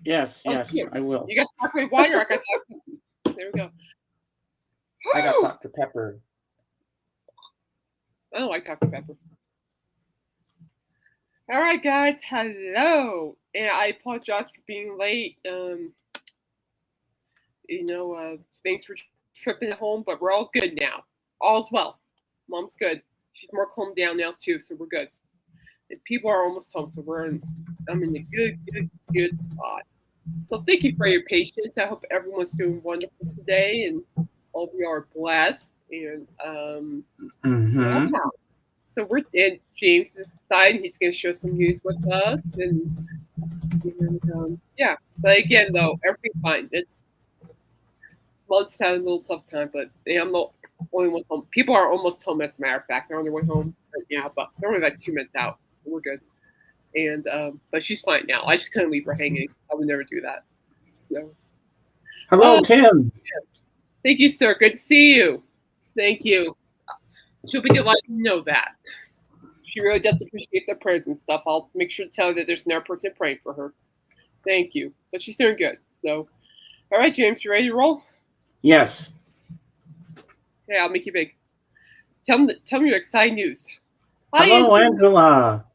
Yes, Oh, yes, cheers. I will. You got sparkling water? I got that. There we go. I got Dr. Pepper. I don't like Dr. Pepper. All right, guys. Hello, and I apologize for being late. Thanks for tripping at home, but we're all good now. All's well. Mom's good. She's more calmed down now too, so we're good. And people are almost home, so I'm in a good spot. So thank you for your patience. I hope everyone's doing wonderful today, and all of you are blessed. And yeah, Mm-hmm. so we're in James' side. He's going to share some news with us, and yeah. But again, though, everything's fine. It's Mom just had a little tough time, but yeah, I'm not only one home. People are almost home, as a matter of fact. They're on their way home right now, but they're only like 2 minutes out. So we're good. And but she's fine now. I just couldn't leave her hanging. I would never do that. So, Hello, oh, Tim. thank you, sir. Good to see you. Thank you. She'll be delighted to know that. She really does appreciate the prayers and stuff. I'll make sure to tell her that there's another person praying for her. Thank you. But she's doing good. So, all right, James, you ready to roll? Yes. Okay, I'll make you big. Tell me your exciting news. Hi, Hello, Andrew. Angela.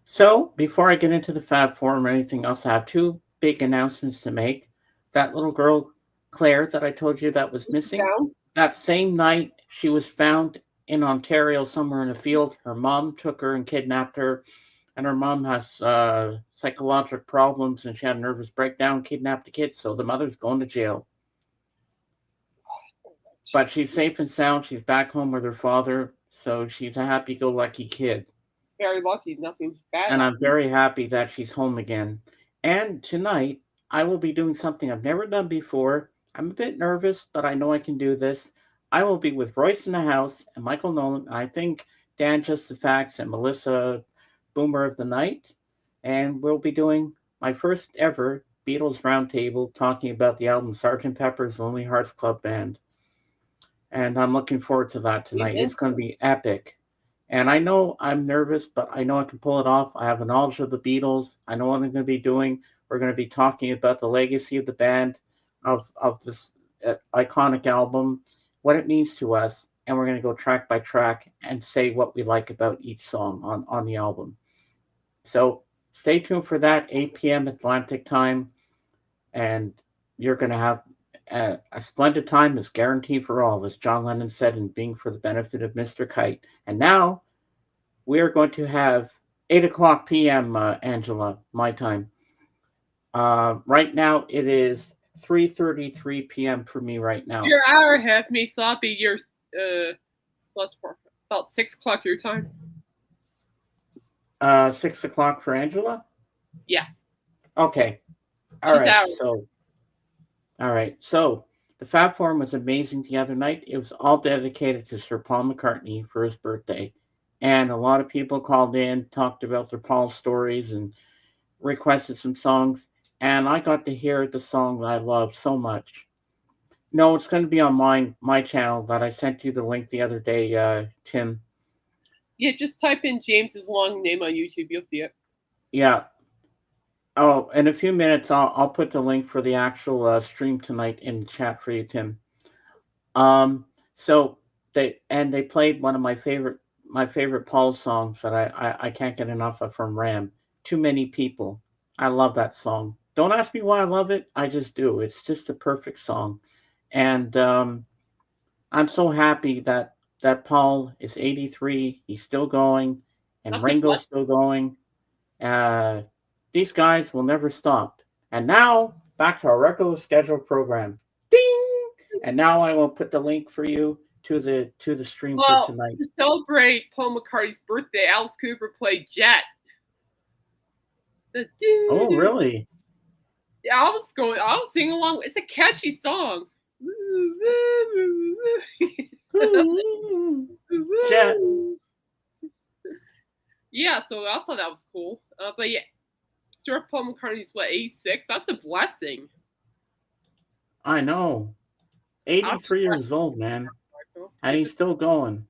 So, before I get into the Fab Forum or anything else, I have two big announcements to make. That little girl, Claire, that I told you that was missing, Down. that same night she was found in Ontario somewhere in a field. Her mom took her and kidnapped her, and her mom has psychological problems and she had a nervous breakdown, kidnapped the kid, so the mother's going to jail. But she's safe and sound. She's back home with her father, so she's a happy-go-lucky kid. Very lucky. Nothing bad And I'm happened. very happy that she's home again. And tonight, I will be doing something I've never done before. I'm a bit nervous, but I know I can do this. I will be with Royce in the house and Michael Nolan. I think Dan Just the Facts and Melissa Boomer of the Night. And we'll be doing my first ever Beatles Roundtable talking about the album Sgt. Pepper's Lonely Hearts Club Band. And I'm looking forward to that tonight. Amen. It's going to be epic. And I know I'm nervous, but I know I can pull it off. I have a knowledge of the Beatles. I know what I'm going to be doing. We're going to be talking about the legacy of the band, of this iconic album, what it means to us, and we're going to go track by track and say what we like about each song on the album. So stay tuned for that, 8 p.m. Atlantic time, and you're going to have a splendid time is guaranteed for all, as John Lennon said in Being for the Benefit of Mr. Kite. And now we are going to have 8 o'clock p.m., Angela, my time. Right now it is 3:33 p.m. for me right now. You're an hour ahead of me, so I'll be your plus four, about 6 o'clock your time. 6 o'clock for Angela? Yeah, Okay. All she's right. out. So the Fab Forum was amazing the other night. It was all dedicated to Sir Paul McCartney for his birthday. And a lot of people called in, talked about their Paul stories, and requested some songs. And I got to hear the song that I love so much. No, it's going to be on my channel that I sent you the link the other day, Tim. Yeah, just type in James's long name on YouTube. You'll see it. Yeah. Oh, in a few minutes, I'll put the link for the actual stream tonight in the chat for you, Tim. Um, so they played one of my favorite Paul songs that I can't get enough of from Ram. Too Many People. I love that song. Don't ask me why I love it. I just do. It's just a perfect song, and I'm so happy that Paul is 83. He's still going, and That's a Ringo's blessing. still going. Uh, these guys will never stop. And now back to our regular scheduled program. Ding! And now I will put the link for you to the stream for Well, tonight. to celebrate Paul McCartney's birthday, Alice Cooper played Jet. The Oh, doo-doo. really? Yeah, I'll sing along. It's a catchy song. Jet. Yeah, so I thought that was cool. But yeah, Sir Paul McCartney's what, 86? That's a blessing. I know. That's a 83 blessing, years old, man. Michael. And he's still going.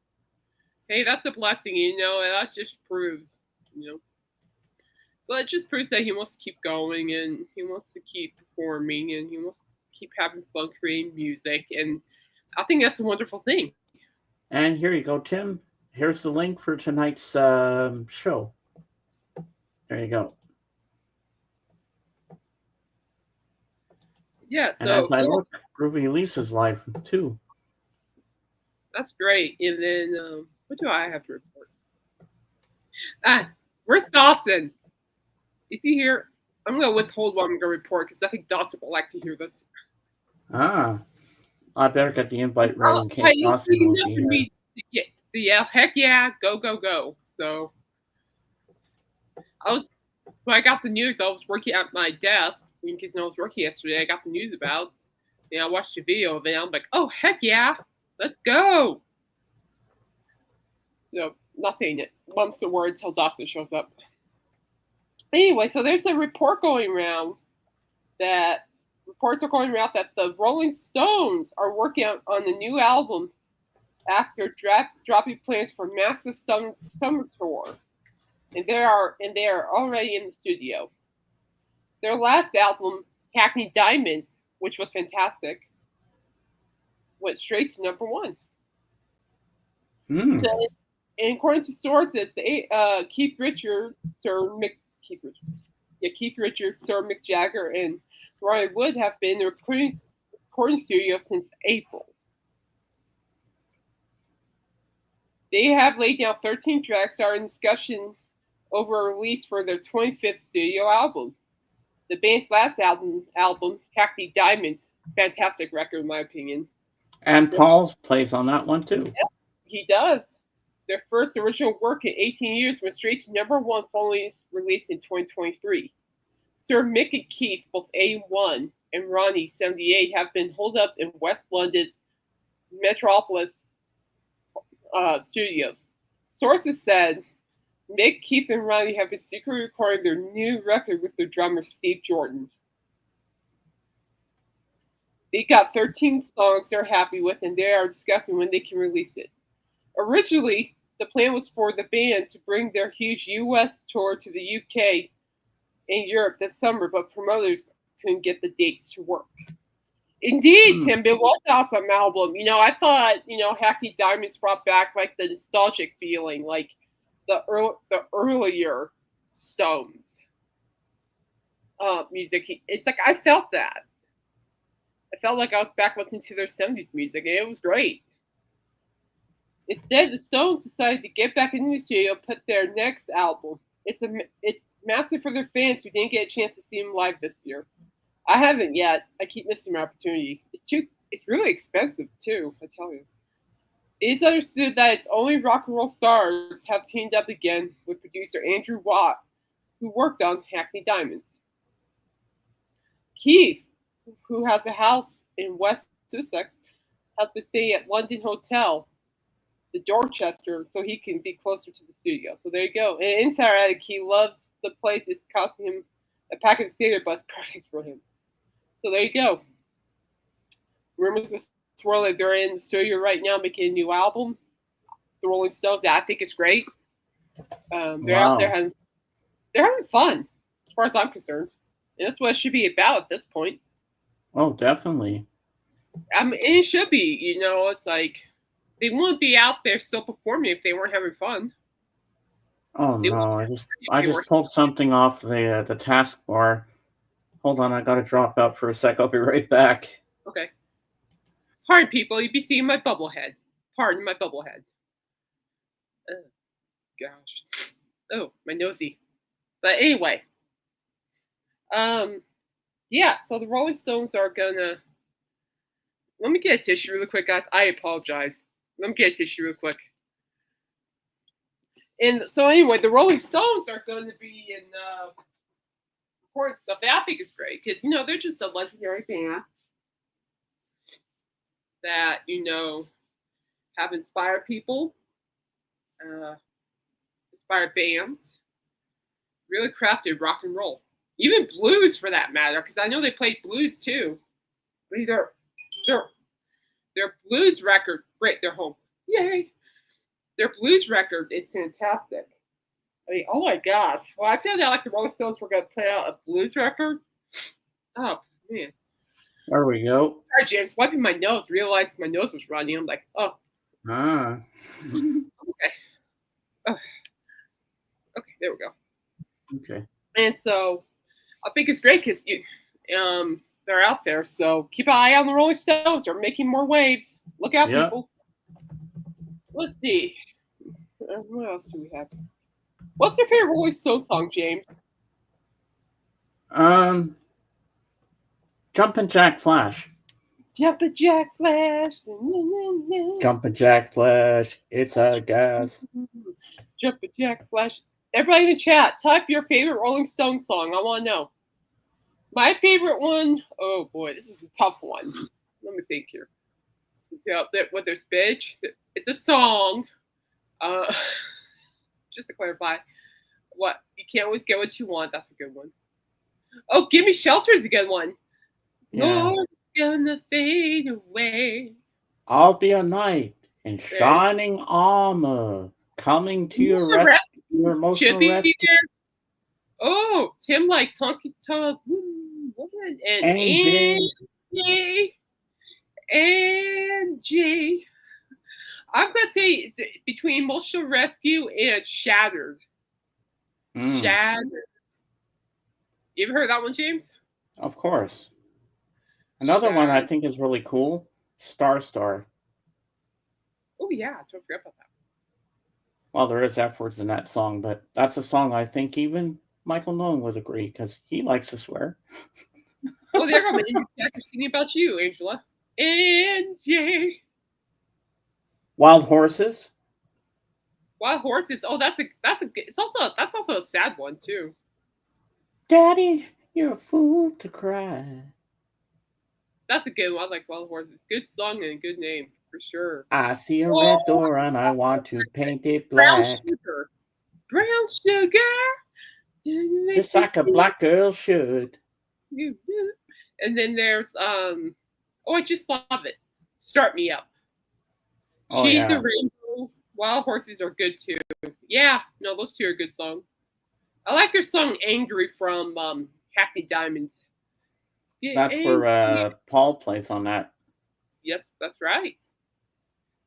Hey, that's a blessing, and that just proves, you know. But it just proves that he wants to keep going and he wants to keep performing and he wants to keep having fun creating music. And I think that's a wonderful thing. And here you go, Tim. Here's the link for tonight's show. There you go. Yeah, And so as I yeah, look, Ruby Lisa's live too. that's great. And then what do I have to report? Where's Dawson? Is he here? I'm gonna withhold what I'm gonna report because I think Dawson will like to hear this. Ah, I better get the invite ready in case He's Dawson speaking will up be for here. me to yell, heck yeah, go, go, go. So when I got the news, I was working at my desk because I was working yesterday. I got the news about, I watched a video of it. I'm like, oh heck yeah, let's go. Not saying it. Mum's the word till Dawson shows up. Anyway, so there's a report going around that the Rolling Stones are working on a new album after dropping plans for massive summer tour, and they are already in the studio. Their last album, Hackney Diamonds, which was fantastic, went straight to number one. Hmm. So, and according to sources, Keith Richards, Sir Mick Jagger, and Ronnie Wood have been in the recording studio since April. They have laid down 13 tracks are in discussion over a release for their 25th studio album. The band's last album, Hackney Diamonds, fantastic record in my opinion. And Paul plays on that one too. Yep, he does. Their first original work in 18 years went straight to number one following its release in 2023. Sir Mick and Keith, both 81, and Ronnie, 78, have been holed up in West London's Metropolis studios. Sources said Mick, Keith, and Ronnie have been secretly recording their new record with their drummer Steve Jordan. They got 13 songs they're happy with, and they are discussing when they can release it. Originally, the plan was for the band to bring their huge US tour to the UK and Europe this summer, but promoters couldn't get the dates to work. Indeed, Tim, it was an awesome album. I thought, Hackney Diamonds brought back like the nostalgic feeling, like the earlier Stones music. It's like I felt that. I felt like I was back listening to their 70s music, and it was great. Instead, the Stones decided to get back into the studio, put their next album. It's massive for their fans who didn't get a chance to see them live this year. I haven't yet. I keep missing my opportunity. It's really expensive too, I tell you. It is understood that its only rock and roll stars have teamed up again with producer Andrew Watt, who worked on Hackney Diamonds. Keith, who has a house in West Sussex, has been staying at London Hotel, the Dorchester, so he can be closer to the studio. So there you go. And insider added he loves the place. It's costing him a packet of theater bus perfect for him. So there you go. Rumors are swirling. They're in the studio right now making a new album, The Rolling Stones. Yeah, I think it's great. They're out there having fun, as far as I'm concerned. And that's what it should be about at this point. Oh, definitely. I mean, it should be. It's like they wouldn't be out there still performing if they weren't having fun. Oh no! I just pulled something off the taskbar. Hold on, I gotta drop out for a sec. I'll be right back. Okay. Pardon, people. You'd be seeing my bubblehead. Pardon my bubblehead. Oh, gosh. Oh, my nosy. But anyway. Yeah, so the Rolling Stones are gonna. Let me get a tissue real quick, guys. I apologize. Let me get a tissue real quick. And so anyway, the Rolling Stones are going to be in recording stuff. And I think it's great because they're just a legendary band that have inspired people, inspired bands, really crafted rock and roll, even blues for that matter. Because I know they played blues too. Their blues record, great. They're home. Yay! Their blues record is fantastic. I mean, oh my gosh. Well, I found out like the Rolling Stones were going to play out a blues record. Oh, man. There we go. Sorry, James. Wiping my nose, realized my nose was running. I'm like, oh, Ah, okay. Oh, okay, there we go. okay. And so I think it's great because they're out there. So keep an eye on the Rolling Stones. They're making more waves. Look out, Yeah. people. Let's see. What else do we have? What's your favorite Rolling Stones song, James? Jumpin' Jack Flash. Jumpin' Jack Flash. Jumpin' Jack Flash. It's a gas. Jumpin' Jack Flash. Everybody in the chat, type your favorite Rolling Stones song. I want to know. My favorite one, oh boy, this is a tough one. Let me think here. Yeah, what there's bitch. It's a song. Just to clarify, what you can't always get what you want. That's a good one. Oh, Give Me Shelter is a good one. Yeah. Lord's gonna fade away. I'll be a knight in shining armor, coming to your rescue, your emotional rescue. Oh, Tim likes Honky Tonk Woman and Angie. I'm gonna say it's between Emotional Rescue and Shattered. Shattered. You ever heard that one, James? Of course. Another one I think is really cool, Star. Oh yeah, don't forget about that. Well, there is F words in that song, but that's a song I think even Michael Nolan would agree because he likes to swear. Oh, there go. Jack is singing about you, Angela. Angie. Wild Horses. Wild Horses. Oh, that's a it's also that's also a sad one too. Daddy, you're a fool to cry. That's a good one. I like Wild Horses. Good song and a good name for sure. I see a red door and I want to paint it black. Brown sugar. Just like a black girl should. And then there's oh, I just love it. Start Me Up. Oh, She's a Rainbow. Wild Horses are good too. Yeah, no, those two are good songs. I like their song Angry from Happy Diamonds. That's where Paul plays on that. Yes, that's right.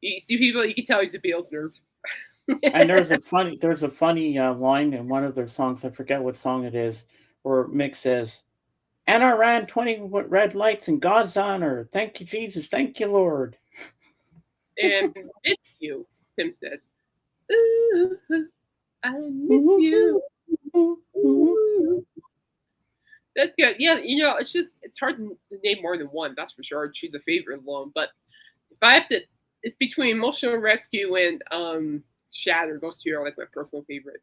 You see people, you can tell he's a Beatles nerd. And there's a funny line in one of their songs. I forget what song it is, where Mick says, "And I ran 20 red lights in God's honor. Thank you, Jesus. Thank you, Lord." And miss you, Tim says. Ooh, I miss you. Ooh. That's good. Yeah, it's hard to name more than one. That's for sure. I'd choose a favorite alone. But if I have to, it's between Emotional Rescue and Shattered. Those two are like my personal favorite.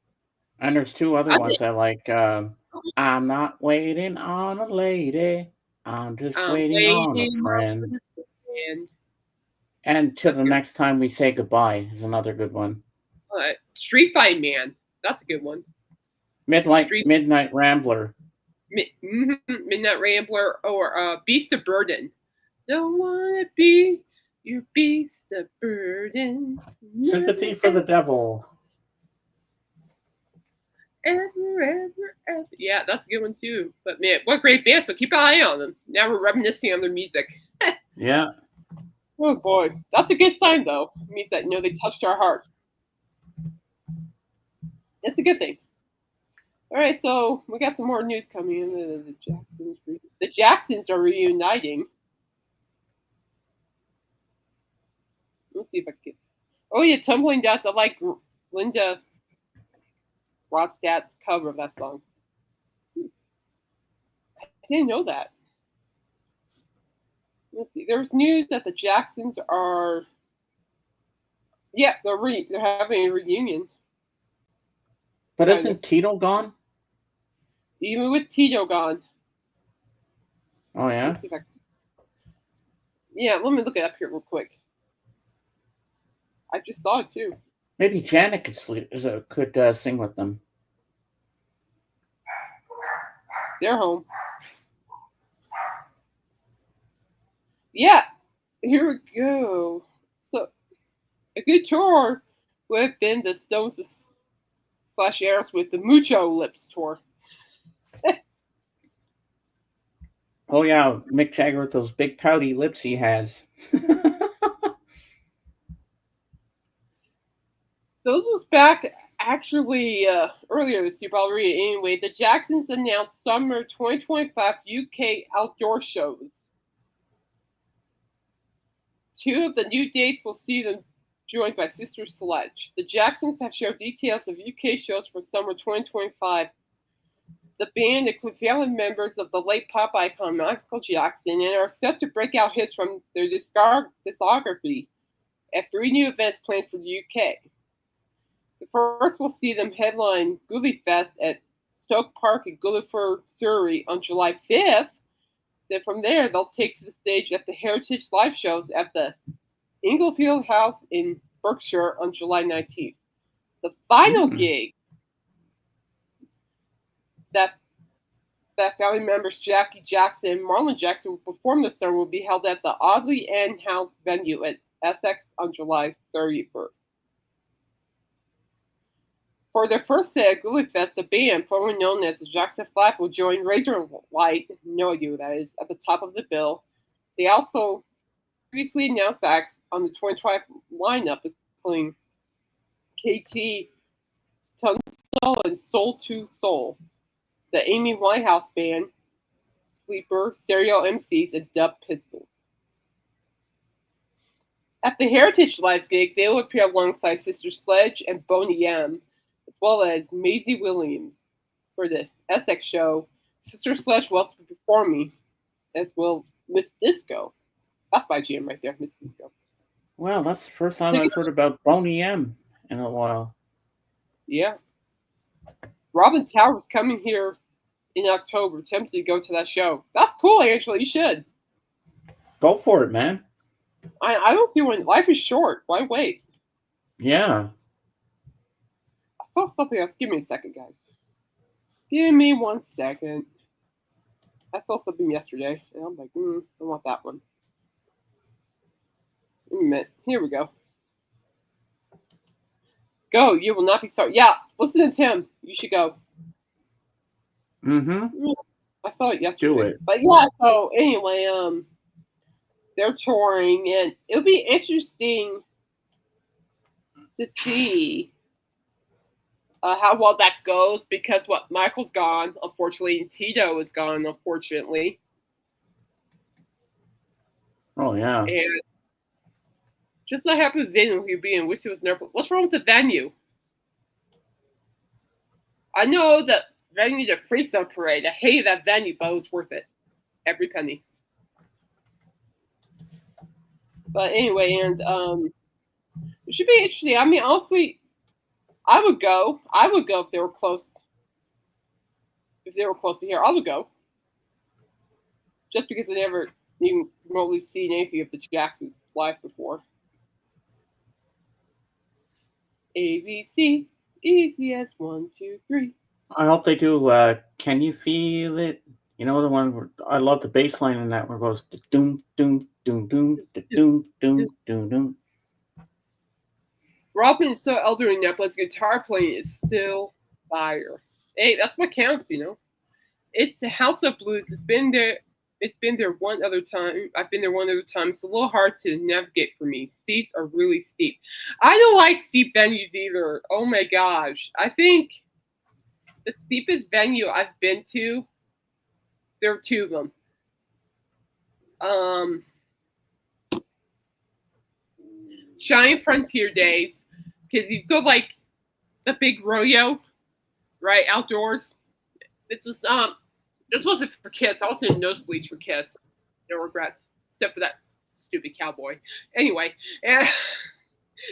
And there's two other ones I like. I'm not waiting on a lady. I'm just waiting on a friend. And till the next time we say goodbye is another good one. Street Fight Man. That's a good one. Midnight Rambler. Midnight Rambler or Beast of Burden. Don't want to be your beast of burden. Sympathy for the Devil. Ever. Yeah, that's a good one too. But man, what great band. So keep an eye on them. Now we're reminiscing on their music. Yeah. Oh boy. That's a good sign though. It means that they touched our heart. That's a good thing. All right, so we got some more news coming in. The Jacksons are reuniting. Let's see if I can get. Oh yeah, Tumbling Dust. I like Linda Ronstadt's cover of that song. I didn't know that. Let's see. There's news that the Jacksons are. Yeah, they're having a reunion. But isn't Tito gone? Even with Tito gone. Oh yeah. Yeah, let me look it up here real quick. I just saw it too. Maybe Janet could sing with them. They're home. Yeah, here we go. So, a good tour would have been the Stones' Aerosmith, the Mucho Lips tour. Oh yeah, Mick Jagger with those big pouty lips he has. So this was back actually earlier this year, but I'll read it anyway. The Jacksons announced summer 2025 UK outdoor shows. 2 of the new dates will see them joined by Sister Sledge. The Jacksons have shared details of UK shows for summer 2025. The band includes family members of the late pop icon Michael Jackson and are set to break out hits from their discography at 3 new events planned for the UK. The first will see them headline Goodlie Fest at Stoke Park in Guildford, Surrey on July 5th. Then from there, they'll take to the stage at the Heritage Live shows at the Inglefield House in Berkshire on July 19th. The final gig that family members Jackie Jackson and Marlon Jackson will perform this summer will be held at the Audley End House venue at Essex on July 31st. For their first set at Goodlie Fest, the band, formerly known as the Jackson 5, will join Razorlight, no idea who that is, at the top of the bill. They also previously announced acts on the 2025 lineup, including KT Tunstall and Soul to Soul, the Amy Winehouse Band, Sleeper, Stereo MCs, and Dub Pistols. At the Heritage Live gig, they will appear alongside Sister Sledge and Boney M, as well as Maisie Williams. For the Essex show, Sister Sledge will also be performing, as will Miss Disco. That's my jam right there, Miss Disco. Well, that's the first time I've heard about Boney M in a while. Yeah. Robin Towers coming here in October, tempted to go to that show. That's cool, actually. You should. Go for it, man. I don't see when life is short. Why wait? Yeah. I saw something else. Give me a second, guys. Give me 1 second. I saw something yesterday, and I'm like, I want that one. Wait a minute. Here we go. Go. You will not be sorry. Yeah, listen to Tim. You should go. Mm-hmm. I saw it yesterday. Do it. But yeah, so anyway, they're touring, and it'll be interesting to see how well that goes, because Michael's gone, unfortunately, and Tito is gone, unfortunately. Oh yeah. And just not happy with the venue he'll be in. Wish it was never. What's wrong with the venue? I know the venue, the Freak Zone Parade. I hated that venue, but it was worth it. Every penny. But anyway, and it should be interesting. I mean, honestly, I would go. I would go if they were close. If they were close to here, I would go. Just because I never even remotely seen anything of the Jacksons live before. ABC, easy as 1, 2, 3. I hope they do. Can you feel it? You know the one where I love the bass line in that where it goes doom doom doom doom doom doom doom doom. Robin is so elderly now, but his guitar playing is still fire. Hey, that's what counts, you know. It's the House of Blues. It's been there. It's been there one other time. I've been there one other time. It's a little hard to navigate for me. Seats are really steep. I don't like steep venues either. Oh my gosh. I think the steepest venue I've been to, there are 2 of them. Giant Frontier Days, because you go like the big rodeo, right, outdoors. This wasn't for Kiss. I was in nosebleeds for Kiss. No regrets, except for that stupid cowboy. Anyway,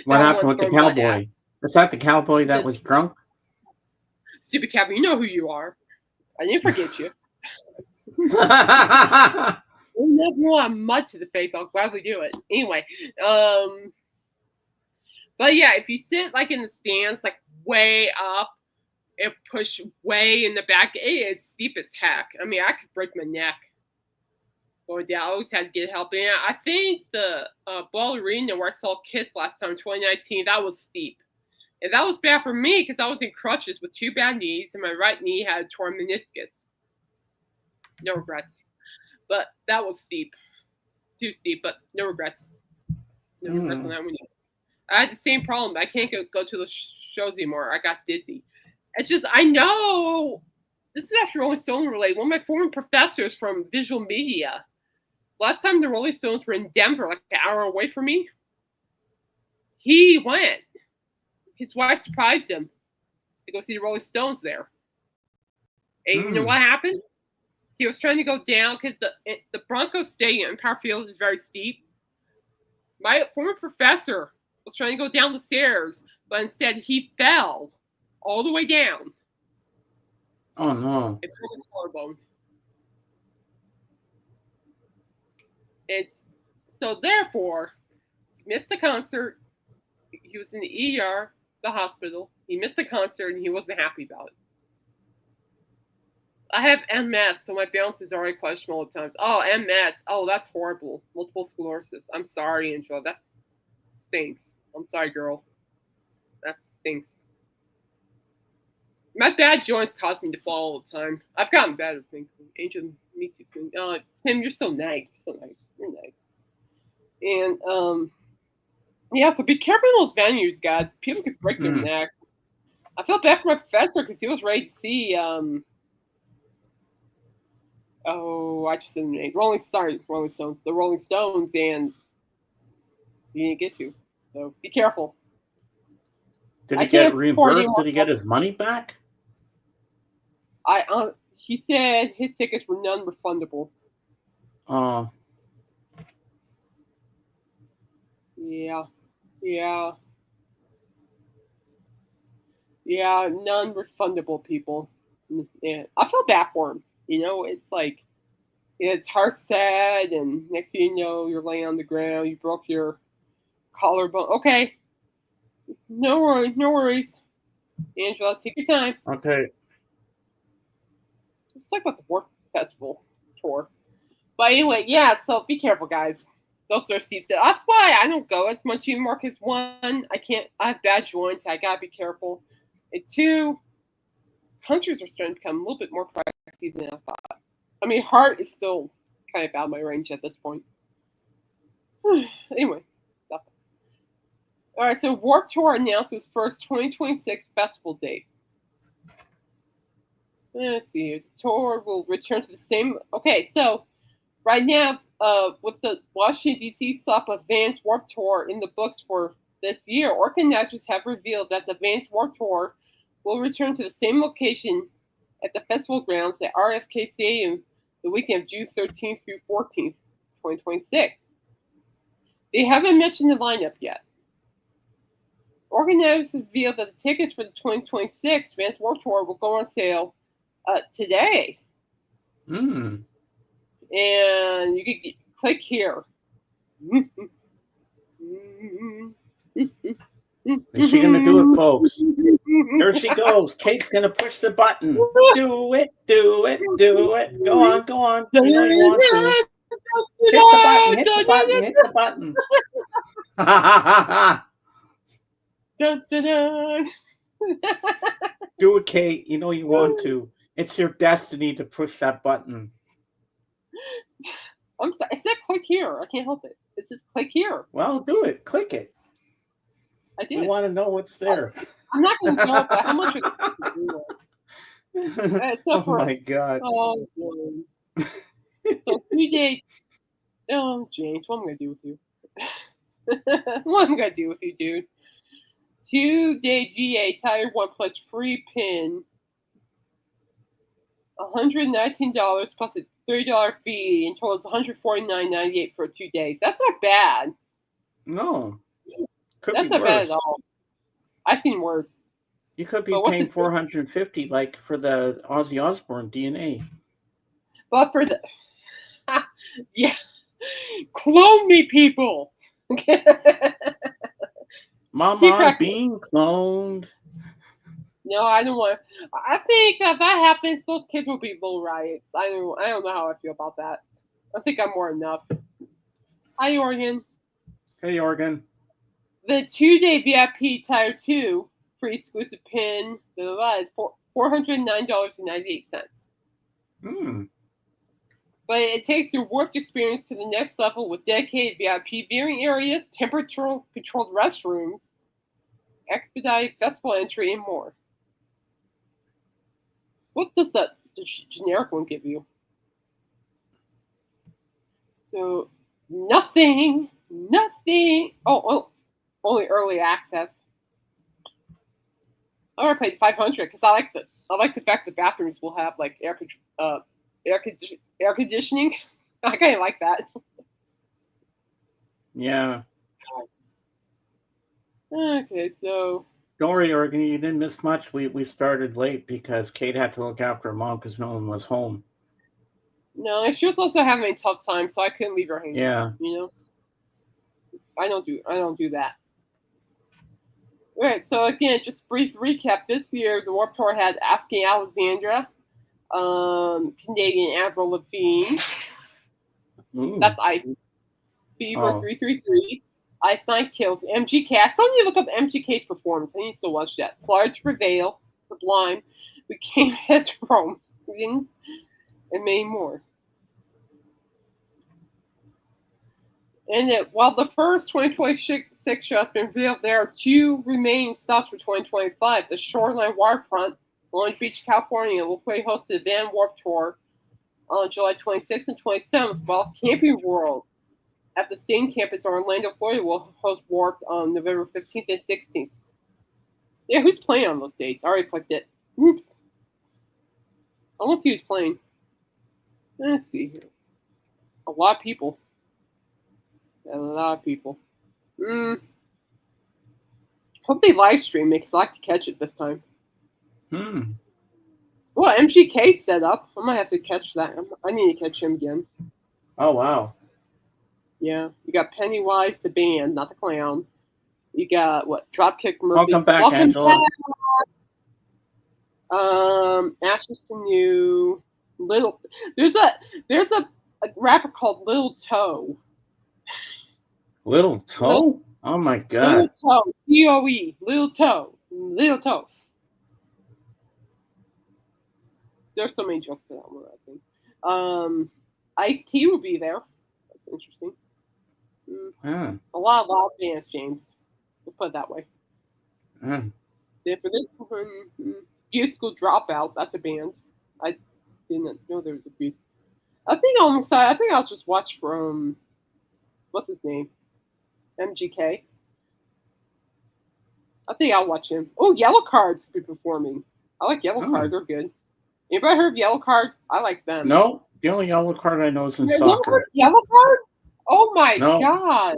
what happened with the cowboy? Was that the cowboy that was drunk? Stupid cowboy, you know who you are. I didn't forget you. We'll never mud to the face. I'll gladly do it. Anyway, but yeah, if you sit like in the stands, like way up, and push way in the back, it is steep as heck. I mean, I could break my neck going down. I always had to get help. And I think the Ball Arena where I saw Kiss last time, 2019, that was steep. And that was bad for me because I was in crutches with 2 bad knees, and my right knee had a torn meniscus. No regrets. But that was steep. Too steep, but no regrets. No regrets on that one. I had the same problem. I can't go to the shows anymore. I got dizzy. It's just, I know, this is actually Rolling Stone related. One of my former professors from visual media, last time the Rolling Stones were in Denver, like an hour away from me, he went. His wife surprised him to go see the Rolling Stones there. And you know what happened? He was trying to go down because the Broncos Stadium in Power Field is very steep. My former professor was trying to go down the stairs, but instead he fell all the way down. Oh no! And broke his collarbone. It's so therefore he missed the concert. He was in the ER, the hospital. He missed the concert and he wasn't happy about it. I have MS, so my balance is already questionable at times. Oh, MS. Oh, that's horrible. Multiple sclerosis. I'm sorry, Angela. That stinks. I'm sorry, girl. That stinks. My bad joints cause me to fall all the time. I've gotten better, thankfully. Angel, me too. Tim, you're so nice. You're so nice. You're nice. And yeah, so be careful in those venues, guys. People could break their neck. I felt bad for my professor because he was ready to see I just didn't name Rolling Stones, the Rolling Stones, and he didn't get to. So be careful. Did he get reimbursed? Did he get his money back? He said his tickets were non-refundable. Yeah, non-refundable, people. Yeah, I feel bad for him. You know, it's like his heart's sad, and next thing you know, you're laying on the ground. You broke your collarbone. Okay, no worries. Angela, take your time. Okay. Let's talk about the Warped Festival tour. But anyway, yeah. So be careful, guys. Those are Steve said. That's why I don't go as much anymore. Because one, I have bad joints. I gotta be careful. And two, concerts are starting to become a little bit more pricey than I thought. I mean, Heart is still kind of out of my range at this point. Anyway, stop. All right, so Warped Tour announced its first 2026 festival date. Let's see. The tour will return to the same. Okay, so right now, with the Washington D.C. stop of Vans Warped Tour in the books for this year, organizers have revealed that the Vans Warped Tour will return to the same location at the festival grounds at RFK Stadium the weekend of June 13th through 14th, 2026. They haven't mentioned the lineup yet. Organizers revealed that the tickets for the 2026 Vans Warped Tour will go on sale today. And you can click here. Is she going to do it, folks? There she goes. Kate's going to push the button. Do it. Go on. You know you want to. Hit the button. Do it, Kate. You know you want to. It's your destiny to push that button. I'm sorry. I said click here. I can't help it. It says click here. Well, do it. Click it. I did. We want to know what's there. I'm not going to go, but how much oh my God. Oh, James. So 3 days. Oh, James, what am I going to do with you? What am I going to do with you, dude? 2-day GA Tier 1 plus free pin. $119 plus a $30 fee, and totals $149.98 for 2 days. That's not bad. No. That's not bad at all. I've seen worse. You could be paying $450 like for the Ozzy Osbourne DNA. But for the yeah. Clone me, people. Mama being cloned. No, I don't want. I think if that happens, those kids will be little riots. I don't know how I feel about that. I think I'm more enough. Hi, Oregon. Hey, Oregon. The 2-day VIP Tier 2 free exclusive pin. Is $409.98. Hmm. But it takes your warped experience to the next level with dedicated VIP viewing areas, temperature-controlled restrooms, expedited festival entry, and more. What does the generic one give you? So nothing. Oh, only early access. I'm gonna pay $500 because I like the fact the bathrooms will have like air conditioning. I kind of like that. Yeah. Okay, so Don't worry, Oregon, you didn't miss much. We started late because Kate had to look after her mom because no one was home. no, she was also having a tough time, so I couldn't leave her hanging. Yeah. You know, I don't do that. All right, so again, just brief recap. This year, the Warped Tour had Asking Alexandra, Canadian Avril Lavigne. Ooh. That's Ice. Fever Oh. 333. Ice Nine Kills. MGK. I still need to look up MGK's performance. I need to watch that. Slaughter to Prevail. Sublime. We Came as Rome. And many more. And while the first 2026 show has been revealed, there are two remaining stops for 2025. The Shoreline Waterfront, Long Beach, California, will play host to the Van Warped Tour on July 26th and 27th, while Camping World at the same campus in Orlando, Florida, will host Warped on November 15th and 16th. Yeah, who's playing on those dates? I already clicked it. Oops. I want to see who's playing. Let's see here. A lot of people. Hope they live stream it because I like to catch it this time. Well, MGK set up. I might have to catch that. I need to catch him again. Oh, wow. Yeah. You got Pennywise the band, not the clown. You got what? Dropkick Murphys. Welcome back, Angela. Ashes to New. There's a rapper called Little Toe. Little Toe? Oh my God. Little Toe. Toe. Little Toe. There's so many jokes to that one, I think. Ice-T will be there. That's interesting. A lot of loud bands, James. Let's put it that way. Then for this one, Youth School Dropout. That's a band. I didn't know there was a piece. I think I'm excited. I think I'll just watch from what's his name? MGK. I think I'll watch him. Oh, Yellow Cards will be performing. I like Yellow Card. They're good. Anybody heard of Yellow Card? I like them. No, the only Yellow Card I know is in soccer. Yellow Card? Oh my God!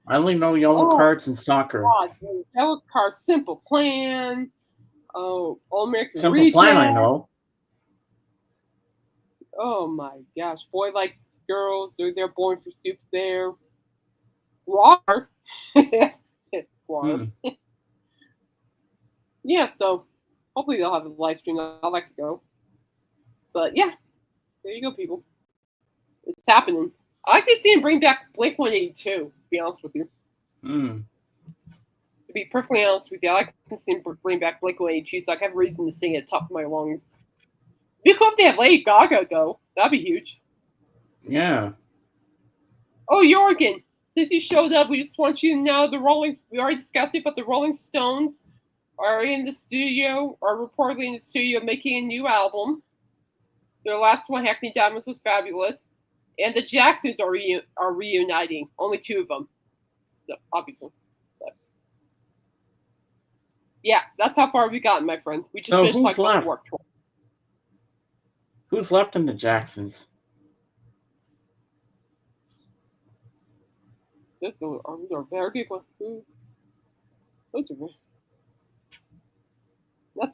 I only know Yellow Cards in soccer. God, Yellow Card, Simple Plan. Oh, All American Simple Reject. Plan, I know. Oh my gosh, Boy Like Girls. They're Born for Soups there. War. Yeah, so hopefully they'll have a live stream. I'd like to go. But yeah, there you go, people. It's happening. I like to see him bring back Blink 182, to be honest with you. To be perfectly honest with you, I like to see him bring back Blink 182 so I can have a reason to sing at the top of my lungs. It'd be cool if they have Lady Gaga go. That'd be huge. Yeah. Oh, Jorgen, since you showed up, we just want you to know we already discussed it, but the Rolling Stones are reportedly in the studio making a new album. Their last one, Hackney Diamonds, was fabulous. And the Jacksons are reuniting. Only two of them. So, obviously. But, yeah, that's how far we got, my friend. We just finished talking about the Warped Tour. Who's left in the Jacksons? Those are very good questions. That's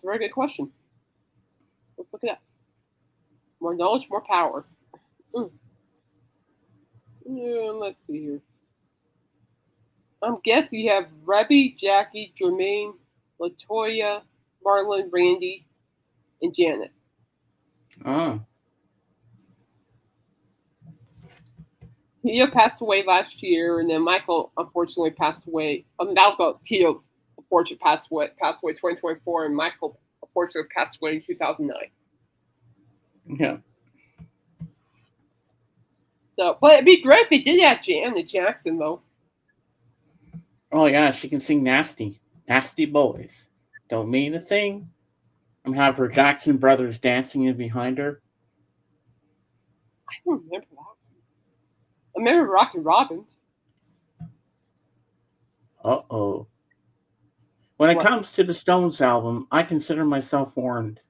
a very good question. Let's look it up. More knowledge, more power. Yeah, let's see here. I'm guessing you have Rebby, Jackie, Jermaine, Latoya, Marlon, Randy, and Janet. Tito passed away last year, and then Michael unfortunately passed away. That was Tito's unfortunately passed away 2024, and Michael unfortunately passed away in 2009. Yeah. So, but it'd be great if they did have Janet Jackson though. Oh yeah, she can sing nasty. Nasty boys. Don't mean a thing. And have her Jackson brothers dancing in behind her. I don't remember that. I remember Rockin' Robin. Uh-oh. When it What? comes to the Stones album, I consider myself warned.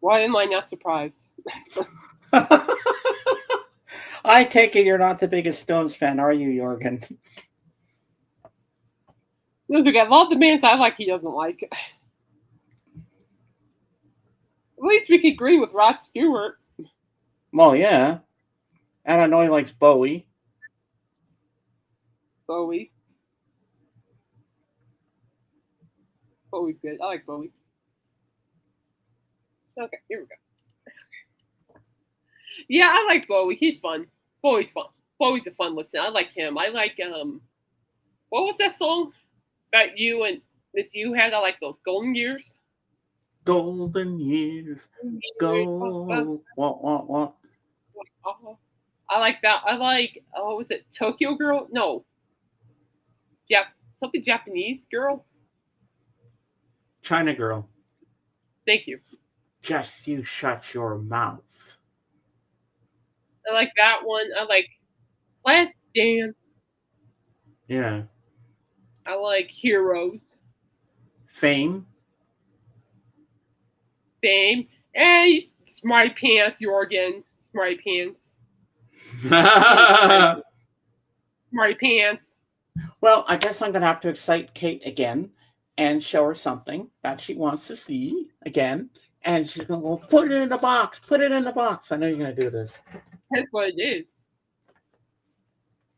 Why am I not surprised? I take it you're not the biggest Stones fan, are you, Jorgen? There's a lot of the bands I like he doesn't like. At least we could agree with Rod Stewart. Well, yeah. And I know he likes Bowie. Bowie. Bowie's good. I like Bowie. Okay, here we go. Yeah, I like Bowie. He's fun. Bowie's fun. Bowie's a fun listener. I like him. I like what was that song that you and Miss You had? I like those Golden Years. Golden years. Go. What? I like that. I like what was it? Tokyo Girl? No. Yeah, something Japanese girl. China Girl. Thank you. Just you shut your mouth. I like that one. I like Let's Dance. Yeah. I like Heroes. Fame. Fame. Hey, Smarty Pants, Jorgen. Smarty Pants. Smarty Pants. Well, I guess I'm going to have to excite Kate again and show her something that she wants to see again. And she's going to go, put it in the box. Put it in the box. I know you're going to do this. That's what it is.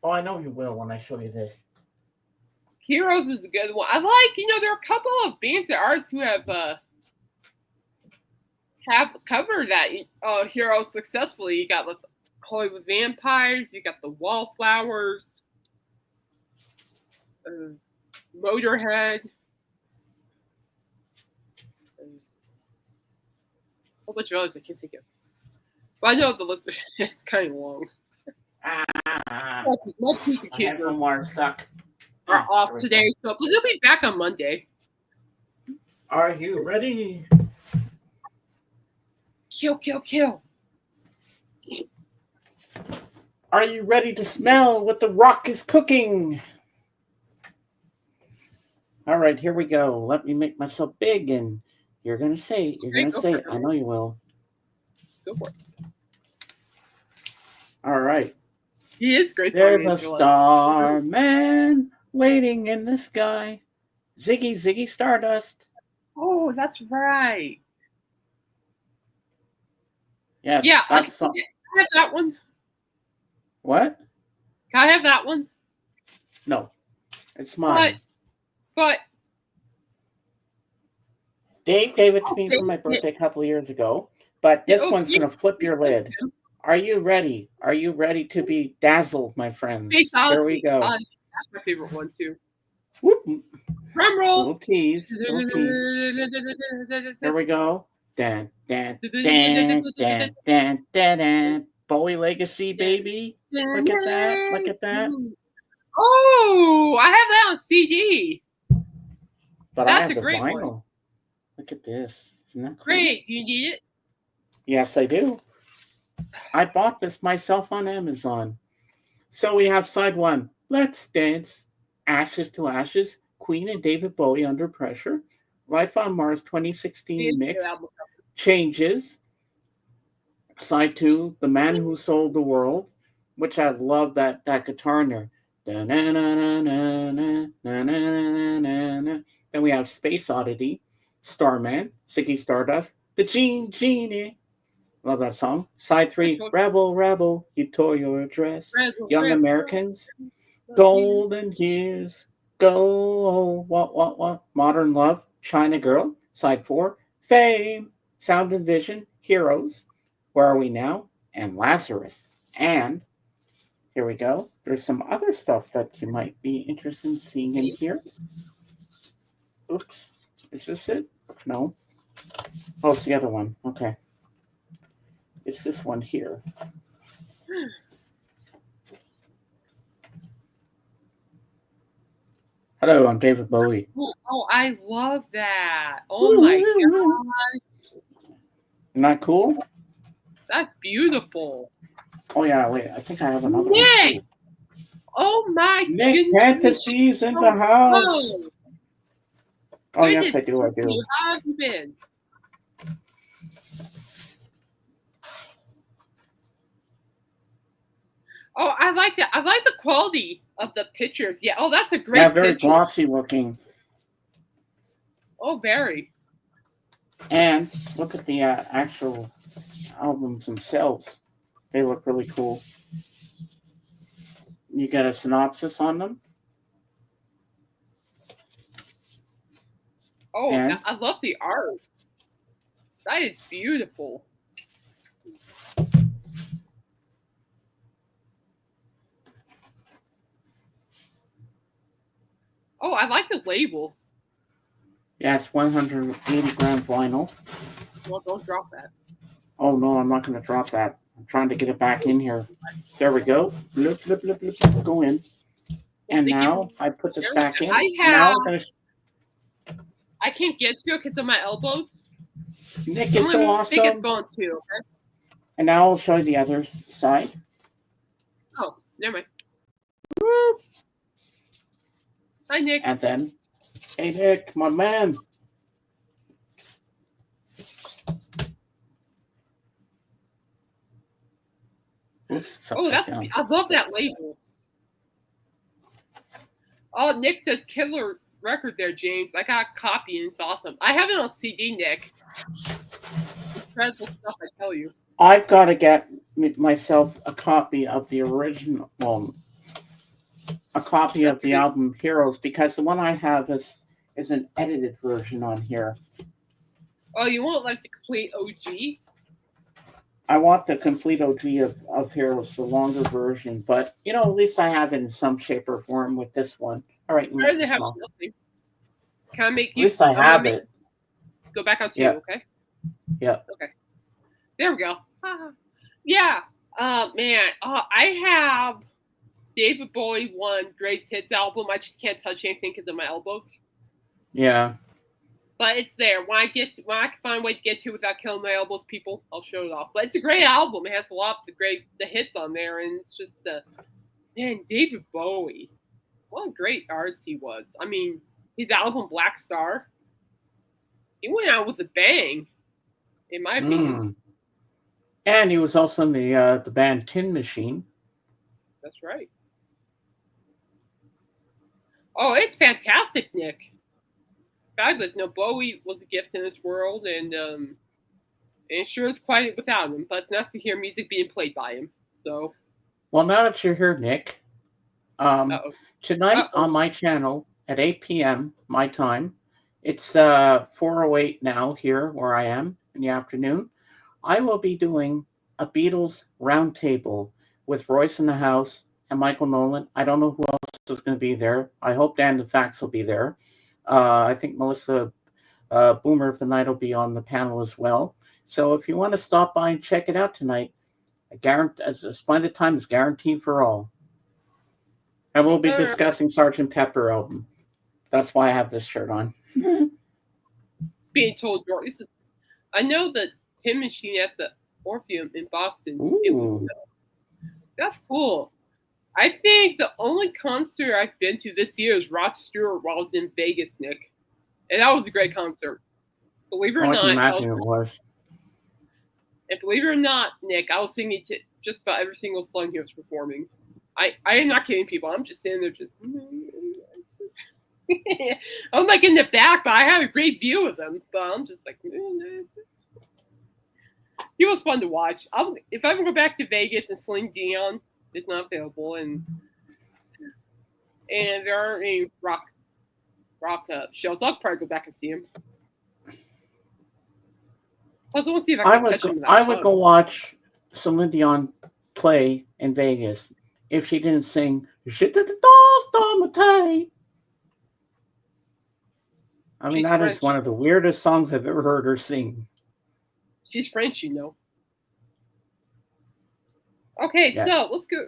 Oh, I know you will when I show you this. Heroes is a good one. I like, there are a couple of bands and artists who have covered that Heroes successfully. You got Hollywood Vampires, you got the Wallflowers, Motorhead, a whole bunch of others I can't think of. But I know the list is kind of long. My piece of kids are off today, so they'll be back on Monday. Are you ready? Kill, kill, kill. Are you ready to smell what the rock is cooking? All right, here we go. Let me make myself big, and you're going to say it. You're going to say it. I know you will. Go for it. All right. He is great. There's a starman waiting in the sky. Ziggy Stardust. Oh, that's right. Yes. Yeah, I that's have that one. What? Can I have that one? No, it's mine. But Dave gave it to me for my birthday a couple of years ago. But this one's going to flip your lid. Are you ready? Are you ready to be dazzled, my friends? Here we go. That's my favorite one, too. Whoop. Drum roll. Little tease. Here we go. Dan. Bowie Legacy, baby. Look at that. Oh, I have that on CD. But that's I have a the great vinyl. one. Look at this. Isn't that cool? Great. Do you need it? Yes, I do. I bought this myself on Amazon. So we have side one. Let's Dance. Ashes to Ashes. Queen and David Bowie Under Pressure. Life on Mars 2016 mix. Changes. Side two. The Man Who Sold the World. Which I love that guitar in there. Then we have Space Oddity. Starman. Ziggy Stardust. The Genie. Love that song. Side three, Rebel, you tore your dress. Young Americans, Golden Years, Go, what? Modern Love, China Girl. Side four, Fame, Sound and Vision, Heroes, Where Are We Now, and Lazarus. And here we go. There's some other stuff that you might be interested in seeing in here. Oops. Is this it? No. Oh, it's the other one. Okay. It's this one here. Hello, I'm David Bowie. Oh, I love that. Oh my god. Isn't that cool? That's beautiful. Oh yeah, wait. I think I have another one. Nick! Too. Oh my Nick goodness. Fantasies in the house. Oh, Oh yes, I do. I do. How have you been? Oh, I like that. I like the quality of the pictures. Yeah. Oh, that's a great Yeah, very picture. glossy looking. Oh, very. And look at the actual albums themselves. They look really cool. You get a synopsis on them. Oh, And? I love the art. That is beautiful. Oh, I like the label. Yeah, it's 180 gram vinyl. Well, don't drop that. Oh no, I'm not going to drop that. I'm trying to get it back in here. There we go. Blip, blip, blip, blip, blip. Go in. And now I put this back in. Now we're gonna... I can't get to it because of my elbows. Nick is so awesome. I think it's gone too. Okay? And now I'll show you the other side. Oh, never mind. Woo. Hi, Nick. And then, hey Nick, my man. Oops, oh, that's down. I love that label. Oh, Nick says killer record there, James. I got a copy and it's awesome. I have it on CD, Nick. Incredible stuff, I tell you. I've got to get myself a copy of the original, a copy of the album Heroes, because the one I have is an edited version on here. Oh, you won't like the complete OG? I want the complete OG of Heroes, the longer version, but at least I have it in some shape or form with this one. All right, Can I make you? At least I have it. Go back onto you, okay? Yeah. Okay. There we go. Yeah. Man. I have David Bowie one Greatest Hits album. I just can't touch anything because of my elbows. Yeah. But it's there. When I can find a way to get to it without killing my elbows, people, I'll show it off. But it's a great album. It has a lot of the hits on there, and it's just David Bowie. What a great artist he was. I mean, his album Black Star, he went out with a bang, in my opinion. And he was also in the band Tin Machine. That's right. Oh, it's fantastic, Nick. Fabulous. No, Bowie was a gift in this world, and it sure is quiet without him. But it's nice to hear music being played by him. So. Well, now that you're here, Nick, tonight on my channel at 8 p.m. my time, it's 4:08 now here where I am in the afternoon. I will be doing a Beatles roundtable with Royce in the house and Michael Nolan. I don't know who else is going to be there. I hope Dan the Fax will be there. I think Melissa Boomer of the Night will be on the panel as well. So if you want to stop by and check it out tonight, as a splendid time is guaranteed for all. And we'll be discussing Sgt. Pepper album. That's why I have this shirt on. Being told, I know the Tin Machine at the Orpheum in Boston. That's cool. I think the only concert I've been to this year is Rod Stewart while I was in Vegas, Nick. And that was a great concert. Believe it or not. I can imagine it was. And believe it or not, Nick, I was singing to just about every single song he was performing. I am not kidding people. I'm just sitting there just... I'm like in the back, but I have a great view of them. But I'm just like... It was fun to watch. If I ever go back to Vegas and Celine Dion is not available, and there aren't any rock shows, I'll probably go back and see him. Plus, I want to see if I can catch him. I would go watch Celine Dion play in Vegas if she didn't sing "Je te danse dans ma tête." I mean, She's that French. is one of the weirdest songs I've ever heard her sing. She's French, you know. Okay, Yes. so let's go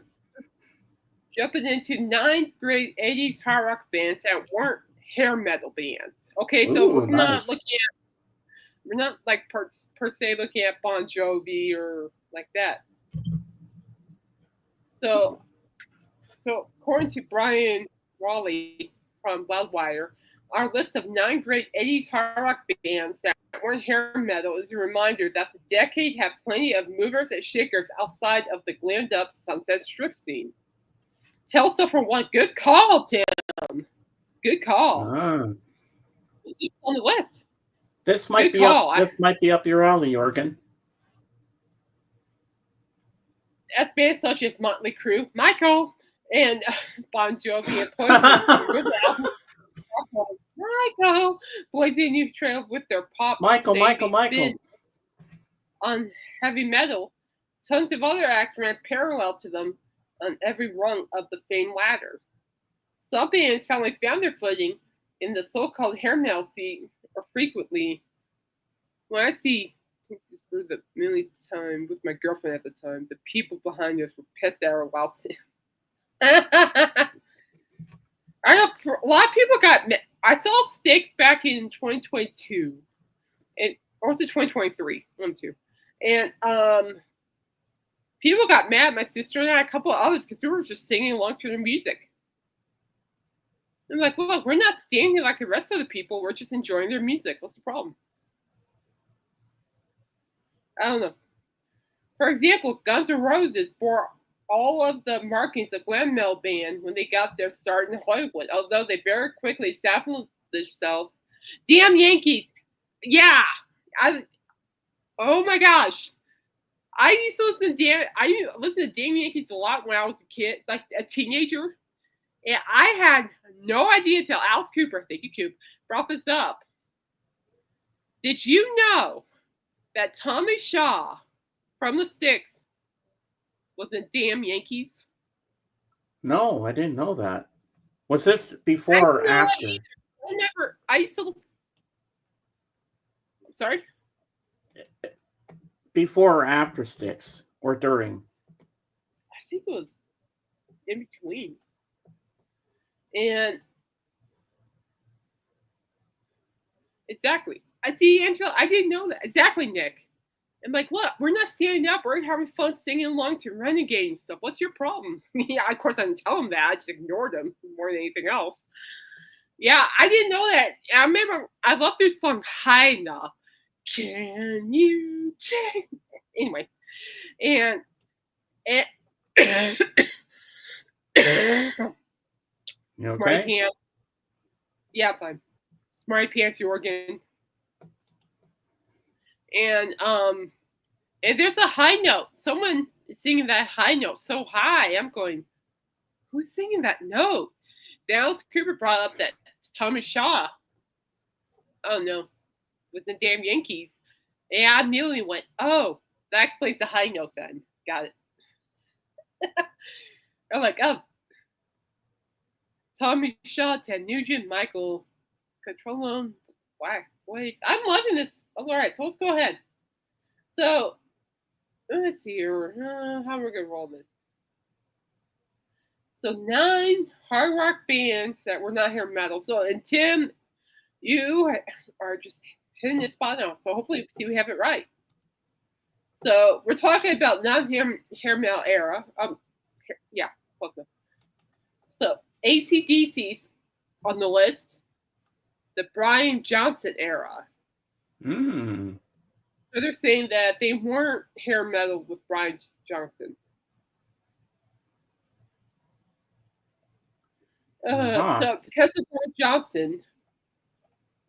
jumping into 9 great 80s hard rock bands that weren't hair metal bands. Okay, so Ooh, we're not nice. looking at, we're not like per se looking at Bon Jovi or like that. So according to Brian Raleigh from Loudwire, our list of 9 great 80s hard rock bands that weren't hair metal is a reminder that the decade had plenty of movers and shakers outside of the glammed up Sunset Strip scene. Telsa for one. Good call, Tim. Good call. It's on the list. This might Good be call. up. This might be up your alley, Jorgen. As bands such as Motley Crue, Michael, and Bon Jovi and Poison Michael, Boise and New Trail with their pop Michael. spin on heavy metal. Tons of other acts ran parallel to them on every rung of the fame ladder. Some bands finally found their footing in the so-called hair metal scene, or frequently. When I see, this is for the millionth time with my girlfriend at the time, the people behind us were pissed at her while singing. I know a lot of people got. I saw Styx back in 2022, or was it 2023? One, two, and people got mad at my sister and I, a couple of others, because we were just singing along to the music. I'm like, look, we're not standing like the rest of the people. We're just enjoying their music. What's the problem? I don't know. For example, Guns N' Roses bore all of the markings of glam metal band when they got their start in Hollywood, although they very quickly established themselves. Damn Yankees! Yeah, oh my gosh, I used to listen to Damn Yankees a lot when I was a kid, like a teenager, and I had no idea until Alice Cooper, thank you, Coop, brought this up. Did you know that Tommy Shaw from the Styx was in Damn Yankees? No, I didn't know that. Was this before or after? I used to. I'm sorry? Before or after Styx, or during? I think it was in between. And exactly. I see, Angela. I didn't know that. Exactly, Nick. I'm like, look, we're not standing up. We're having fun singing along to Renegade and stuff. What's your problem? Yeah, of course, I didn't tell him that. I just ignored him more than anything else. Yeah, I didn't know that. I remember I love their song High Enough. Can you change? Anyway, and You okay? Smarty Pants. Yeah, fine. Smarty Pants, Jorgen. And there's a high note. Someone is singing that high note so high. I'm going, who's singing that note? Alice Cooper brought up that Tommy Shaw, oh no, was in Damn Yankees. And I immediately went, oh, that explains the high note then. Got it. I'm like, oh, Tommy Shaw, Ted Nugent, Michael Controlone. Why? Wait, I'm loving this. All right, so let's go ahead. So, let's see here. How we're going to roll this. So 9 hard rock bands that were not hair metal. So, and Tim, you are just hitting the spot now. So hopefully we have it right. So we're talking about non-hair metal era. Yeah, close enough. So AC/DC's on the list. The Brian Johnson era. Mm. So they're saying that they weren't hair metal with Brian Johnson. So because of Brian Johnson,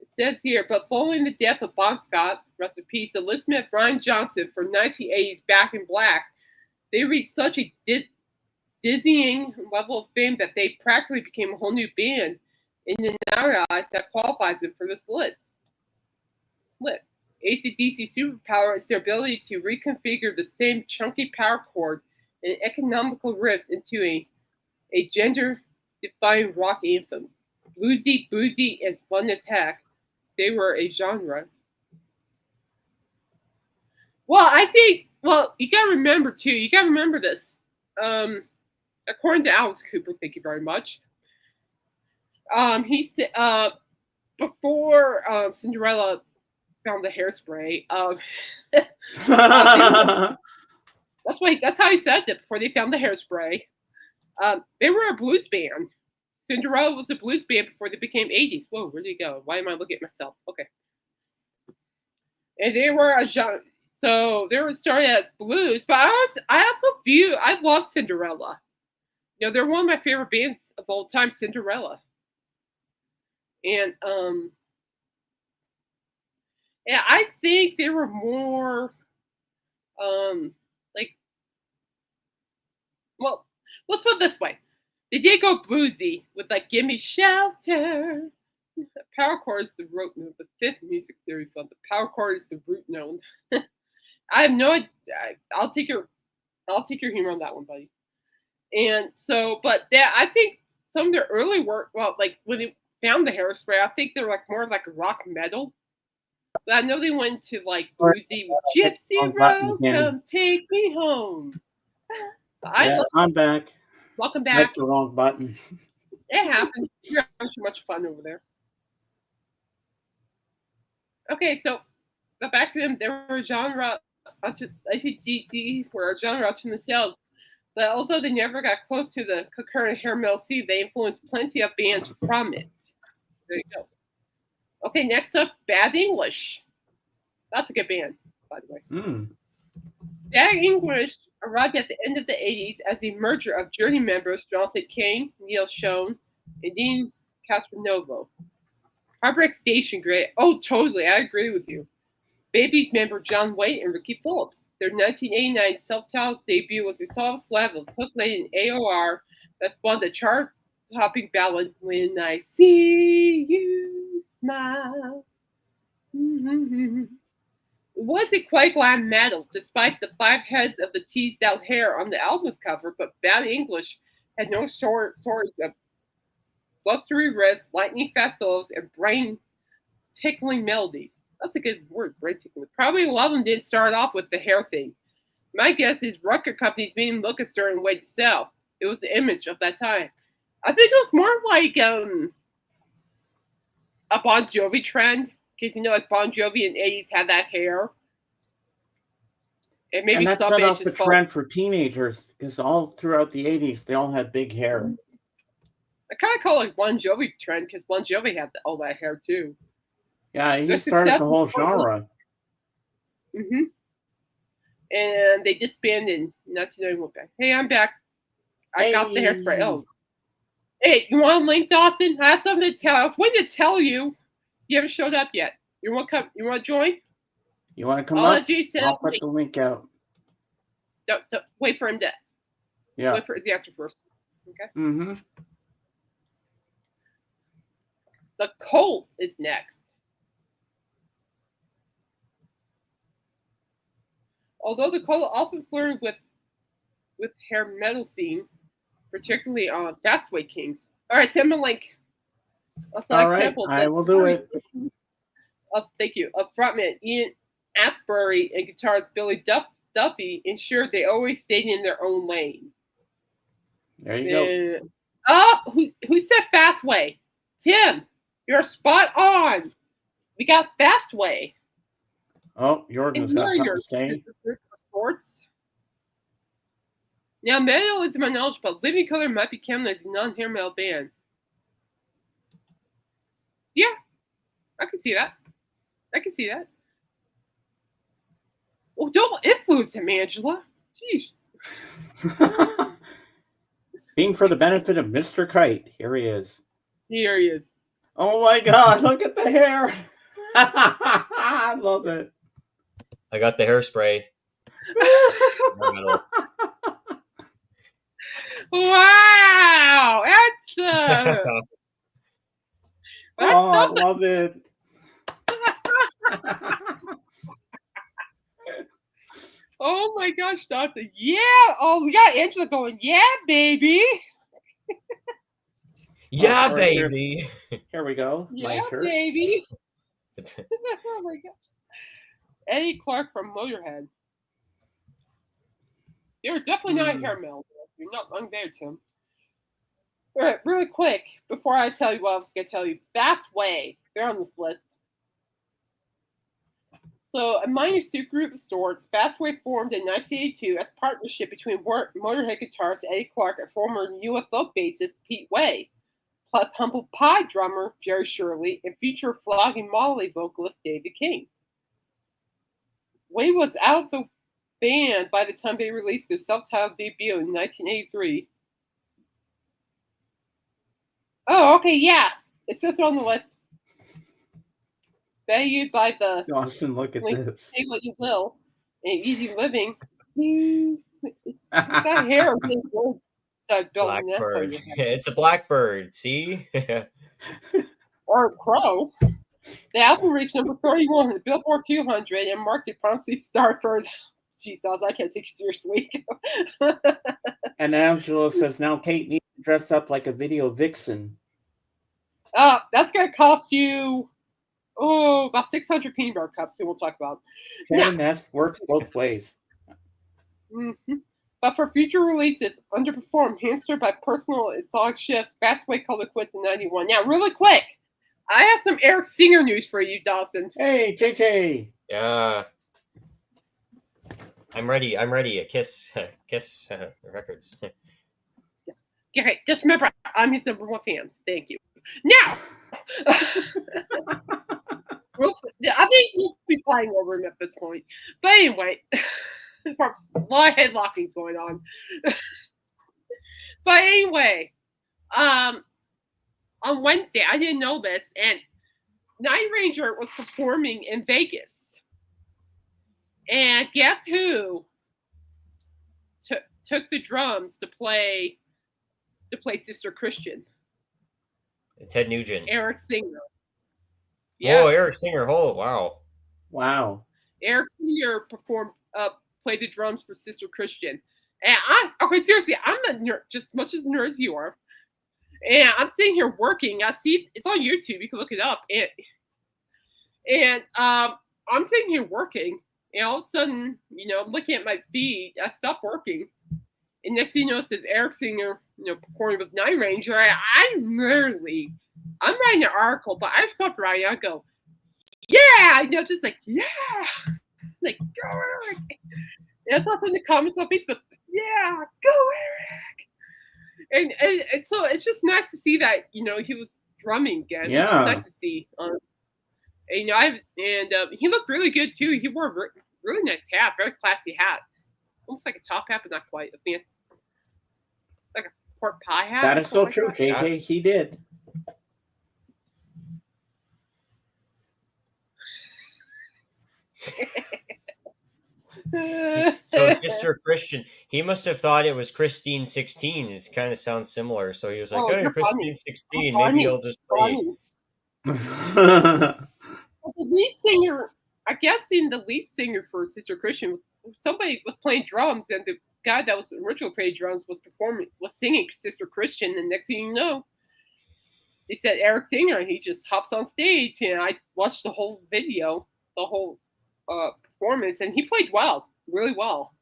it says here, but following the death of Bon Scott, rest in peace, the enlistment of Brian Johnson for 1980's Back in Black, they reached such a dizzying level of fame that they practically became a whole new band in our eyes that qualifies them for this list. AC/DC superpower is their ability to reconfigure the same chunky power chord and economical riffs into a gender-defying rock anthem. Bluesy, boozy, and fun as heck. they were a genre. Well, I think. Well, you gotta remember too. You gotta remember this. According to Alice Cooper, thank you very much. He's before Cinderella found the hairspray. That's how he says it. Before they found the hairspray, they were a blues band. Cinderella was a blues band before they became 80s. Whoa, where did he go? Why am I looking at myself? Okay. And they were a genre. So they were started as blues, but I love Cinderella. You know, they're one of my favorite bands of all time, Cinderella. And yeah, I think they were more like, well, let's put it this way. They did go bluesy with like "Gimme Shelter." Power chord is the root note. The fifth music theory fund. The power chord is the root note. I have no idea. I'll take your humor on that one, buddy. And so, but that I think some of their early work, well, like when they found the hairspray, I think they're like more like rock metal. But I know they went to like bluesy with Gypsy Road, come take me home. I'm back. Welcome back. That's the wrong button. It happens. You're having too much fun over there. Okay, so back to them. They were a genre. ICGC were a genre unto themselves. But although they never got close to the current hair metal scene, they influenced plenty of bands from it. There you go. Okay, next up, Bad English. That's a good band, by the way. Bad English arrived at the end of the 80s as a merger of Journey members Jonathan Cain, Neil Schon, and Dean Castronovo. Heartbreak Station, great. Oh, totally. I agree with you. Babies member John Waite and Ricky Phillips. Their 1989 self-titled debut was a soft slab of hook-laden AOR that spawned the chart-topping ballad "When I See You Smile." It wasn't quite glam metal, despite the 5 heads of the teased-out hair on the album's cover, but Bad English had no shortage of blustery riffs, lightning-fast solos, and brain-tickling melodies. That's a good word, brain-tickling. Probably a lot of them didn't start off with the hair thing. My guess is record companies made them look a certain way to sell. It was the image of that time. I think it was more like a Bon Jovi trend, because you know, like Bon Jovi in the 80s had that hair. And maybe that set off the trend for teenagers, because all throughout the 80s, they all had big hair. I kind of call it Bon Jovi trend, because Bon Jovi had all that hair too. Yeah, he started the whole genre. And they disbanded in 1991. Hey, I'm back. I got the hairspray. Oh. Hey, you want a link, Dawson? I have something to tell. I was waiting to tell you. You haven't showed up yet. You want to come? You want to join? You want to come up? I'll put the link out. Don't wait for him to. Yeah. Wait for his answer first. Okay. The Cult is next. Although the Cult often flirted with hair metal scene, particularly on Fastway Kings. All right, send me a link. All right, I will do it. Thank you. Frontman Ian Astbury and guitarist Billy Duffy ensured they always stayed in their own lane. There you go. Oh, who said Fastway? Tim, you're spot on. We got Fastway. Oh, Jordan's got something to say. Sports. Now, metal is my knowledge, but Living Color might be counted as a non-hair metal band. Yeah, I can see that. Oh, don't influence him, Angela. Jeez. Being for the benefit of Mr. Kite, here he is. Here he is. Oh my God! Look at the hair. I love it. I got the hairspray. Wow, that's oh, I love it. Oh my gosh, Dawson. Yeah. Oh, we got Angela going, yeah, baby. Yeah, baby. Here we go. Yeah, baby. Oh my god. Eddie Clark from Motorhead. You're definitely not a hair metal. You're not wrong there, Tim. All right, really quick, before I tell you what I was going to tell you, Fastway, they're on this list. So, a minor suit group of sorts, Fastway formed in 1982 as a partnership between Motorhead guitarist Eddie Clark and former UFO bassist Pete Way, plus Humble Pie drummer Jerry Shirley and future Flogging Molly vocalist David King. Way was out of the band by the time they released their self-titled debut in 1983. Oh, okay, yeah. It says on the list. Valued by the Dawson, look at this. say what you will, and easy living. That hair is really good. Start building nest on Blackbird. your head. It's a blackbird. See? Or a crow. The album reached number 31 on the Billboard 200 and marked a promising start for. Jesus, I can't take you seriously. And Angela says now Kate needs to dress up like a video vixen. That's going to cost you, about 600 peanut butter cups that we'll talk about. Nest works both ways. Mm-hmm. But for future releases, underperformed, hamstered by personal and sonic shifts, Fastway called it quits in 91. Now, really quick, I have some Eric Singer news for you, Dawson. Hey, JJ. Yeah. I'm ready. Kiss Records. Okay, just remember, I'm his number one fan. Thank you. Now, I think we'll be flying over him at this point. But anyway, a lot of headlocking's going on. But anyway, on Wednesday, I didn't know this, and Night Ranger was performing in Vegas. And guess who took the drums to play Sister Christian? Ted Nugent. Eric Singer. Yeah. Oh, Eric Singer. Oh, wow. Wow. Eric Singer played the drums for Sister Christian. And seriously, I'm a nerd, just as much as nerd as you are. And I'm sitting here working. I see it's on YouTube. You can look it up. And I'm sitting here working. And all of a sudden, I'm looking at my feed. I stopped working. And next thing you know, it says Eric Singer, performing with Night Ranger. I'm writing an article, but I stopped writing. I go, yeah, just like, yeah. Like, go Eric. And I saw in the comments on Facebook, yeah, go Eric. And so it's just nice to see that, he was drumming again. Yeah. It's just nice to see. And, he looked really good too. He wore a really nice hat, very classy hat. Almost like a top hat, but not quite. Like a pork pie hat. That is so true, JJ. He did. So Sister Christian, he must have thought it was Christine 16. It kind of sounds similar. So he was like, "Hey, Christine 16, maybe he'll just play." The lead singer, I guess, the lead singer for Sister Christian, somebody was playing drums, and the guy that was originally playing drums was singing Sister Christian, and next thing you know, they said Eric Singer, and he just hops on stage, and I watched the whole video, the whole performance, and he played well, really well.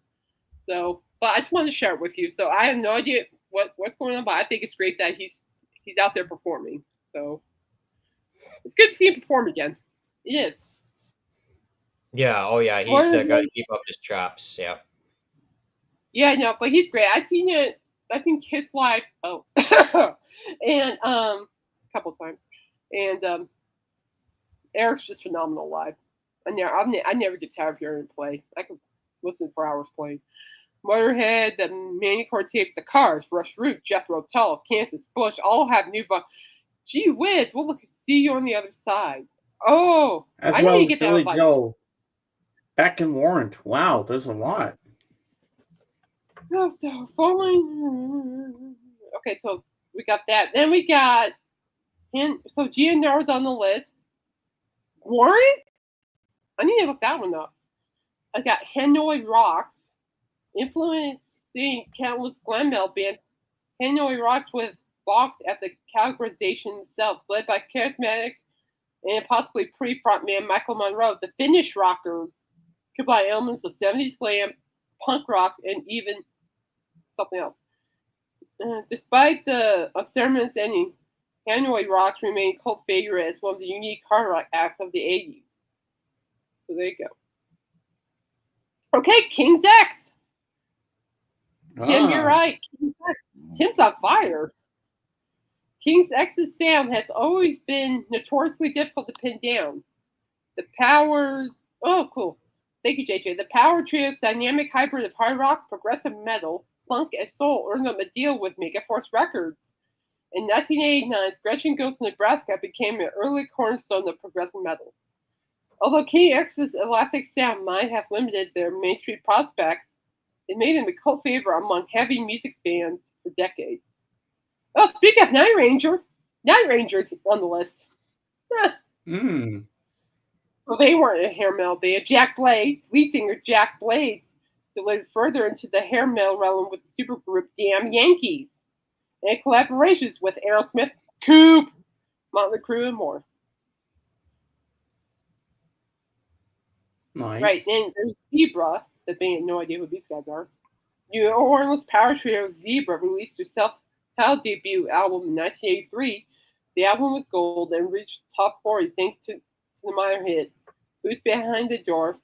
So, but I just wanted to share it with you. So I have no idea what's going on, but I think it's great that he's out there performing. So it's good to see him perform again. It is. Yeah. Oh, yeah. He's got to keep up his chops. Yeah. Yeah, no, but he's great. I've seen Kiss live. Oh, and a couple of times, and Eric's just phenomenal live. I never get tired of hearing him play. I could listen for hours playing. Motorhead, the Manicore Tapes, the Cars, Rush Root, Jethro Tull, Kansas, Bush, all have new. Gee whiz, we'll see you on the other side. Oh, as well as Billy Joe, Beck and Warrant. Wow, there's a lot. Oh, so following. Okay, so we got that. Then we got so GNR's on the list. Warrant? I need to look that one up. I got Hanoi Rocks, influencing countless glam metal bands. Hanoi Rocks was balked at the categorization themselves, led by charismatic and possibly pre-frontman Michael Monroe. The Finnish rockers combine elements of 70s glam, punk rock, and even something else. Despite the unceremonious ending, Hanoi Rocks remained cult favorite as one of the unique hard rock acts of the 80s. So there you go. Okay, King's X. Tim, you're right. King's X. Tim's on fire. King's X's sound has always been notoriously difficult to pin down. The Power... Oh, cool. Thank you, JJ. The Power Trio's dynamic hybrid of hard rock, progressive metal, funk, and soul earned them a deal with Megaforce Records. In 1989's Gretchen Goes to Nebraska became an early cornerstone of progressive metal. Although King X's elastic sound might have limited their mainstream prospects, it made them a cult favorite among heavy music fans for decades. Oh, speaking of Night Ranger, Night Ranger's on the list. Well, they weren't a hair metal band. Jack Blades, lead singer Jack Blades, delivered further into the hair metal realm with the supergroup Damn Yankees, and collaborations with Aerosmith, Coop, Motley Crue, and more. Nice. Right, and there's Zebra, that they had no idea who these guys are. New Orleans power trio Zebra released their self-titled debut album in 1983. The album went gold and reached top 40 thanks to the minor hits "Who's Behind the Door"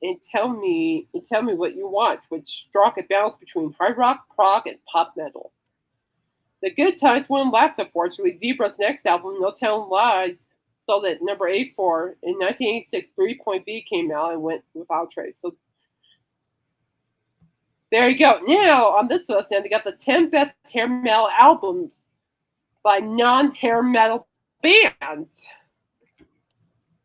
and Tell Me What You Want, which struck a balance between hard rock, prog, and pop metal. The good times wouldn't last, unfortunately. Zebra's next album, No Telling Lies, sold at number 84. In 1986, 3 Point B came out and went without trace. So there you go. Now, on this list, they got the 10 best hair metal albums by non-hair metal bands.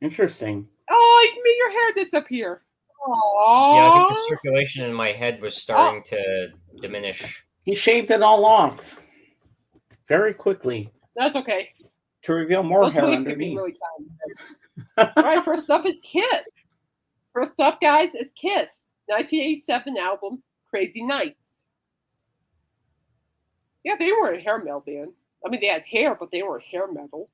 Interesting. Oh, you made your hair disappear. Aww. Yeah, I think the circulation in my head was starting to diminish. He shaved it all off very quickly. That's okay. To reveal more Those hair waves underneath. Really all right, first up is Kiss. First up, guys, is Kiss. 1987 album, Crazy Nights. Yeah, they were a hair metal band. I mean, they had hair, but they weren't hair metal.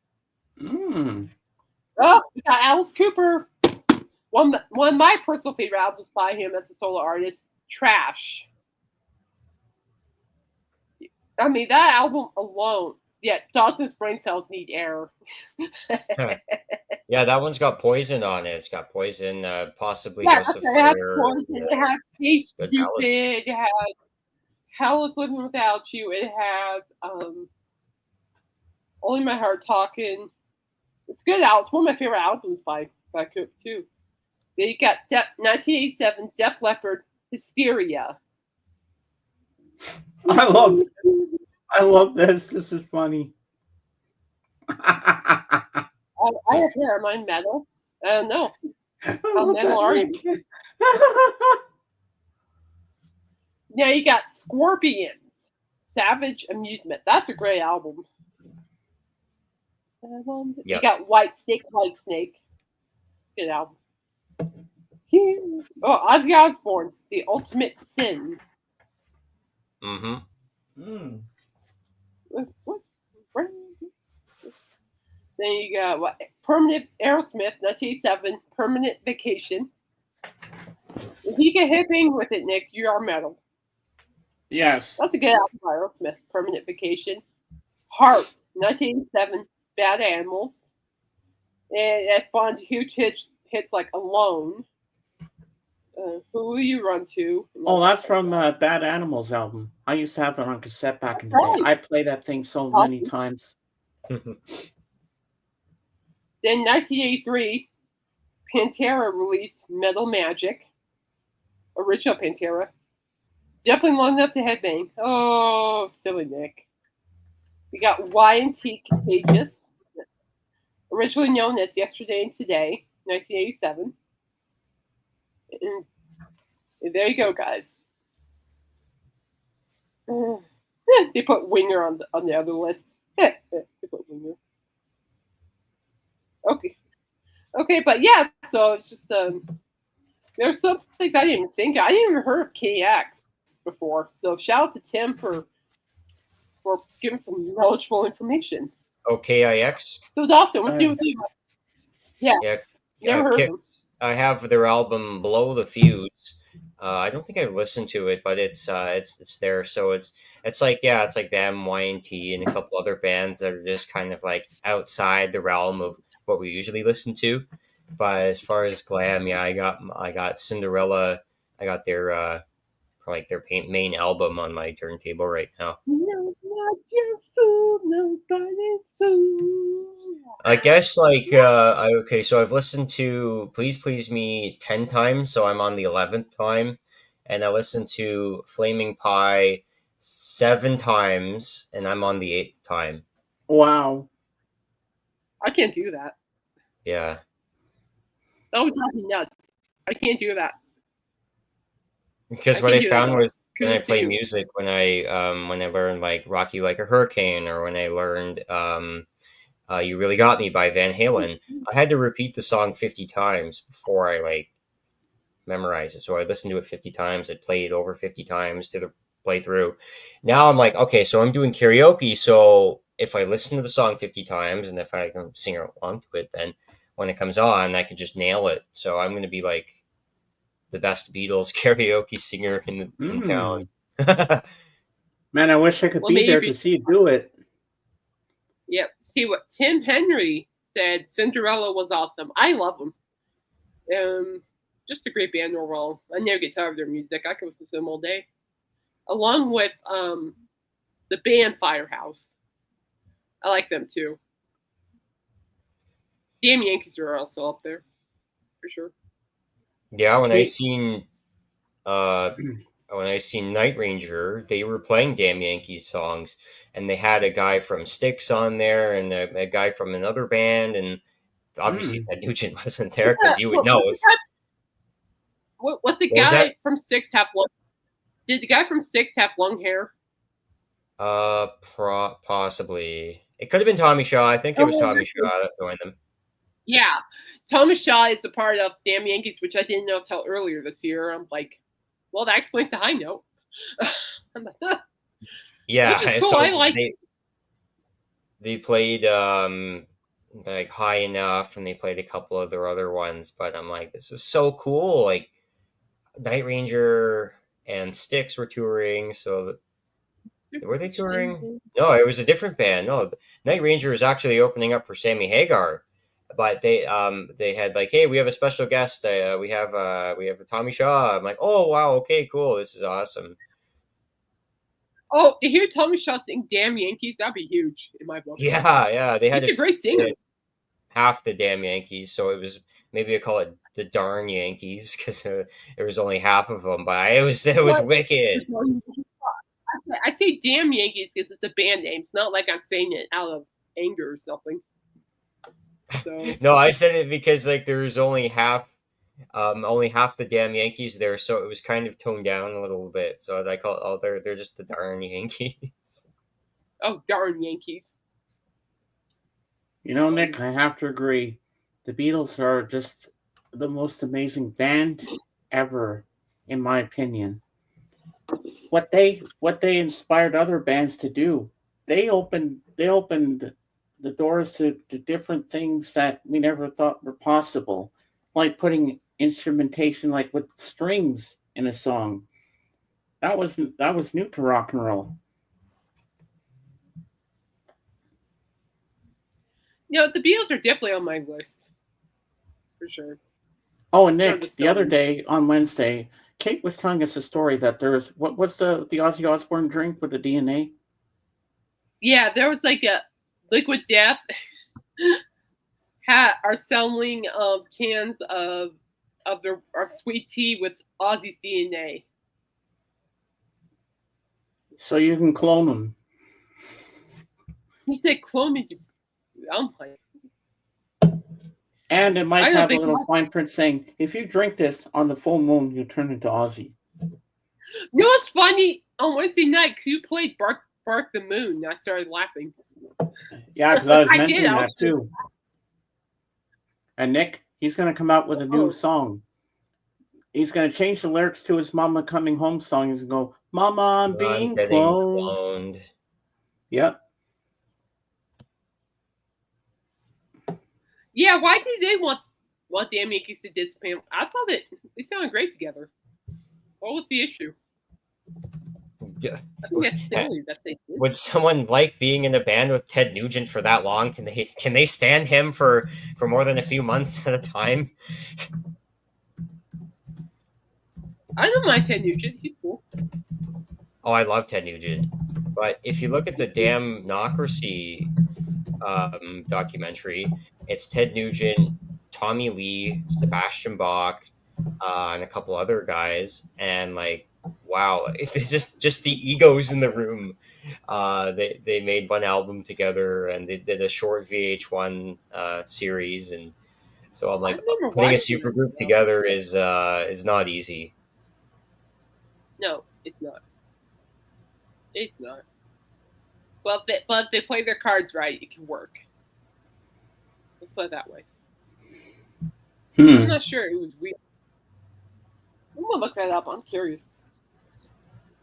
Oh, we got Alice Cooper. One of my personal favorite albums by him as a solo artist, Trash. I mean, that album alone. Yeah, Dawson's Brain Cells Need Air. Yeah, that one's got Poison on it. It's got Poison, possibly House of Fire. It has Hey Stupid. It has Hell Is Living Without You. It has Only My Heart Talking. It's good out. It's one of my favorite albums by Coop too. Then you got 1987 Def Leppard, Hysteria. I love this. This is funny. I have hair. Am I metal? No. How metal are you? Now you got Scorpions, Savage Amusement. That's a great album. Yep. You got White Snake. Good album. Oh, Ozzy Osbourne, The Ultimate Sin. Then you got Permanent Aerosmith, 1987, Permanent Vacation. If you get hipping with it, Nick, you are metal. Yes. That's a good album by Aerosmith, Permanent Vacation. Heart, 1987, Bad Animals. And it spawned huge hits like Alone. Who Will You Run To? Oh, that's from Bad Animals album. I used to have it on cassette back in the day. I play that thing so many times. Then 1983, Pantera released Metal Magic. Original Pantera. Definitely long enough to headbang. Oh, silly Nick. We got Y&T Contagious. Originally known as Yesterday and Today, 1987. And there you go, guys. They put Winger on the other list. They put Winger. Okay, but yeah. So it's just there's some things I didn't even think of. I didn't even heard of KX before. So shout out to Tim for giving some knowledgeable information. Oh, KIX? So it's awesome. What's new with you? Yeah, never heard of them. Kix. I have their album Below the Fuse. I don't think I've listened to it, but it's there. So it's like them, Y&T, and a couple other bands that are just kind of like outside the realm of what we usually listen to. But as far as glam, yeah, I got Cinderella. I got their main album on my turntable right now. No, not your fool, nobody's fool. I guess okay, so I've listened to Please Please Me 10 times, so I'm on the 11th time, and I listened to Flaming Pie 7 times, and I'm on the 8th time. Wow. I can't do that. Yeah. That would drive me nuts. I can't do that. Because what I found was when I play music, when I learned like Rock You Like a Hurricane, or when I learned You Really Got Me by Van Halen, I had to repeat the song 50 times before I like memorize it. So I listened to it 50 times. I'd play it over 50 times to the playthrough. Now I'm like, okay, so I'm doing karaoke. So if I listen to the song 50 times and if I can sing along to it, then when it comes on, I can just nail it. So I'm going to be like the best Beatles karaoke singer in town. Man, I wish I could be there to see you do it. Yep. See what Tim Henry said. Cinderella was awesome. I love them. Just a great band overall. I never get tired of their music. I could listen to them all day. Along with the band Firehouse. I like them too. Damn Yankees are also up there, for sure. Yeah, when I seen Night Ranger, they were playing Damn Yankees songs, and they had a guy from Styx on there, and a guy from another band, and obviously Ted Nugent wasn't there because you would know if. What's the guy from Styx have long? Did the guy from Styx have long hair? Possibly. It could have been Tommy Shaw. I think it was Tommy Shaw that joined them. Yeah, Tommy Shaw is a part of Damn Yankees, which I didn't know until earlier this year. I'm like, well, that explains the high note. I'm like, yeah, cool. So I like. They played like High Enough, and they played a couple of their other ones. But I'm like, this is so cool. Like Night Ranger and Styx were touring, so. Were they touring? No, it was a different band. No, Night Ranger was actually opening up for Sammy Hagar, but they had like, hey, we have a special guest. We have Tommy Shaw. I'm like, oh wow, okay, cool, this is awesome. Oh, to hear Tommy Shaw sing "Damn Yankees," that'd be huge in my book. Yeah, they had a great singer. Half the Damn Yankees, so it was maybe I call it the Darn Yankees because there was only half of them, but it was wicked. I say "Damn Yankees" because it's a band name. It's not like I'm saying it out of anger or something. So. No, I said it because like there was only half the Damn Yankees there, so it was kind of toned down a little bit. So I call they're just the Darn Yankees. Oh, darn Yankees! You know, Nick, I have to agree. The Beatles are just the most amazing band ever, in my opinion. What they inspired other bands to do, they opened the doors to different things that we never thought were possible, like putting instrumentation like with strings in a song. That was new to rock and roll. You know, the Beatles are definitely on my list for sure. Oh, and Nick, the other day on Wednesday, Kate was telling us a story that there's what's the Ozzy Osbourne drink with the DNA? Yeah, there was like a Liquid Death are selling cans of our sweet tea with Ozzy's DNA. So you can clone them. He said clone me. I'm like. And it might have a little fine print saying, if you drink this on the full moon, you turn into Ozzy. You know what's funny? On Wednesday night, you played Bark the Moon. I started laughing. Yeah, because I was mentioning that too. And Nick, he's going to come out with a new song. He's going to change the lyrics to his Mama Coming Home song. He's going to go, Mama, I'm being cloned. Yep. Yeah, why did they want the Yankees to disband? I thought that they sounded great together. What was the issue? Yeah. I think that's silly that they did. Would someone like being in a band with Ted Nugent for that long? Can they stand him for more than a few months at a time? I don't mind Ted Nugent. He's cool. Oh, I love Ted Nugent. But if you look at the Damnocracy documentary, it's Ted Nugent, Tommy Lee, Sebastian Bach, and a couple other guys, and like, wow, it's just the egos in the room. They made one album together, and they did a short VH1 series, and so I'm like, putting a supergroup together is not easy. No, it's not. It's not. But if they play their cards right, it can work. Let's put it that way. I'm not sure. It was weird. I'm gonna look that up. I'm curious.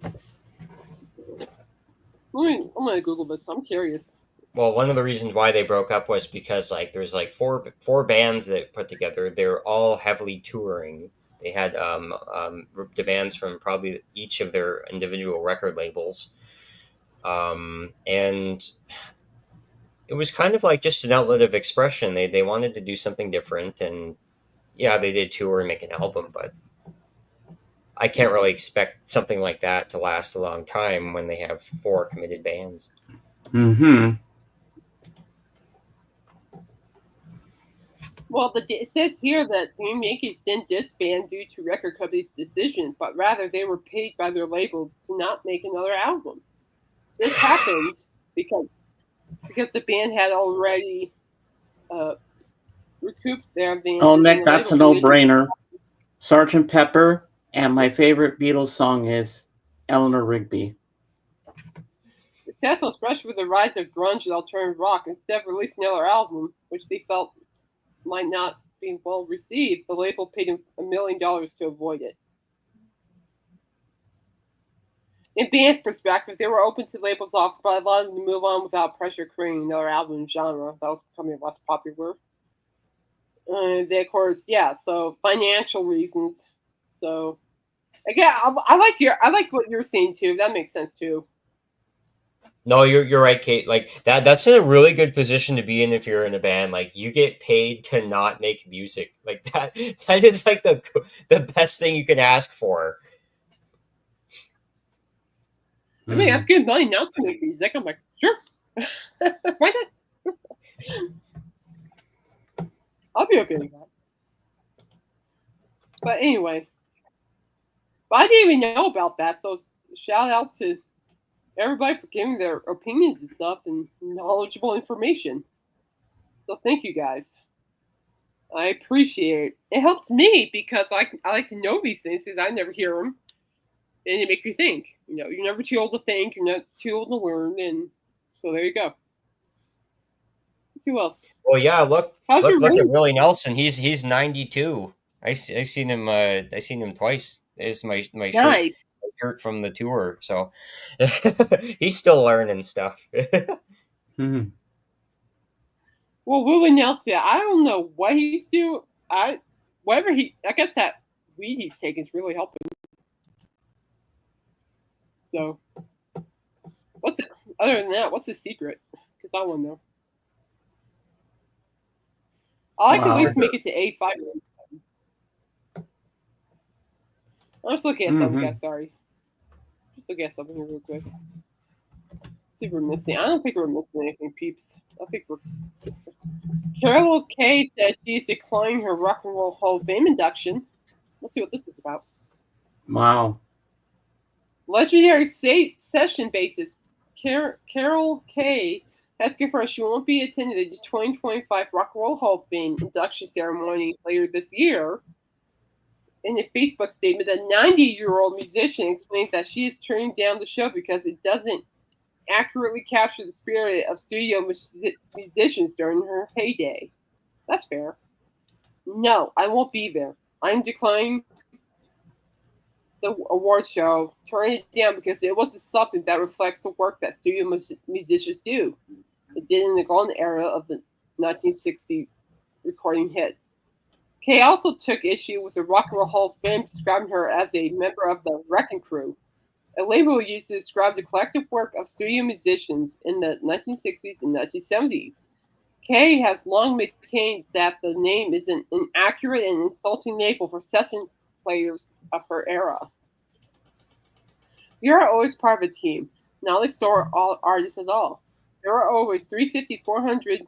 I'm gonna Google this. I'm curious. Well, one of the reasons why they broke up was because like there's like four bands that put together. They're all heavily touring. They had demands from probably each of their individual record labels, and it was kind of like just an outlet of expression. They wanted to do something different, and yeah, they did tour and make an album, but I can't really expect something like that to last a long time when they have 4 committed bands. Mm-hmm. Well, it says here that the Yankees didn't disband due to record company's decision, but rather they were paid by their label to not make another album. This happened because the band had already recouped their advance. Oh, Nick, that's a no-brainer. Sgt. Pepper, and my favorite Beatles song is Eleanor Rigby. Success was fresh with the rise of grunge and alternative rock. Instead of releasing another album, which they felt might not be well received, the label paid him $1 million to avoid it. In band's perspective, they were open to labels offer, but allowed them to move on without pressure creating another album genre that was becoming less popular. They, of course, yeah. So financial reasons. So again, I like what you're saying too. That makes sense too. No, you're right, Kate. Like that's in a really good position to be in if you're in a band. Like you get paid to not make music. Like that is like the best thing you can ask for. I mean, that's good money now to make music. I'm like, sure. Why not? I'll be okay with that. But anyway. But I didn't even know about that, so shout out to everybody for giving their opinions and stuff and knowledgeable information. So thank you guys. I appreciate it. It helps me because I like to know these things because I never hear them. And they make you think. You know, you're never too old to think. You're not too old to learn. And so there you go. Let's see who else. Well, yeah. Look at really? Willie Nelson. He's 92. I seen him. I seen him twice. There's my nice. shirt from the tour. So he's still learning stuff. Mm-hmm. Well, Willie Nelson, I don't know what he's doing. I guess that weed he's taking is really helping. So, other than that, what's the secret? Because I want to know. I like to at least make it to A5. I'm just looking at something, guys. Sorry. Just looking at something here real quick. See if we're missing. I don't think we're missing anything, peeps. I think we're. Carol Kay says she's declining her Rock and Roll Hall of Fame induction. Let's see what this is about. Wow. Legendary session bassist Carol Kay has confirmed she won't be attending the 2025 Rock and Roll Hall of Fame induction ceremony later this year. In a Facebook statement, a 90-year-old musician explains that she is turning down the show because it doesn't accurately capture the spirit of studio musicians during her heyday. That's fair. No, I won't be there. I'm declining the award show, turning it down because it wasn't something that reflects the work that studio musicians do. It did in the golden era of the 1960s recording hits. Kay also took issue with the Rock and Roll Hall of Fame describing her as a member of the Wrecking Crew, a label used to describe the collective work of studio musicians in the 1960s and 1970s. Kay has long maintained that the name is an inaccurate and insulting label for session players of her era. We are always part of a team, not only store all artists at all. There are always 350, 400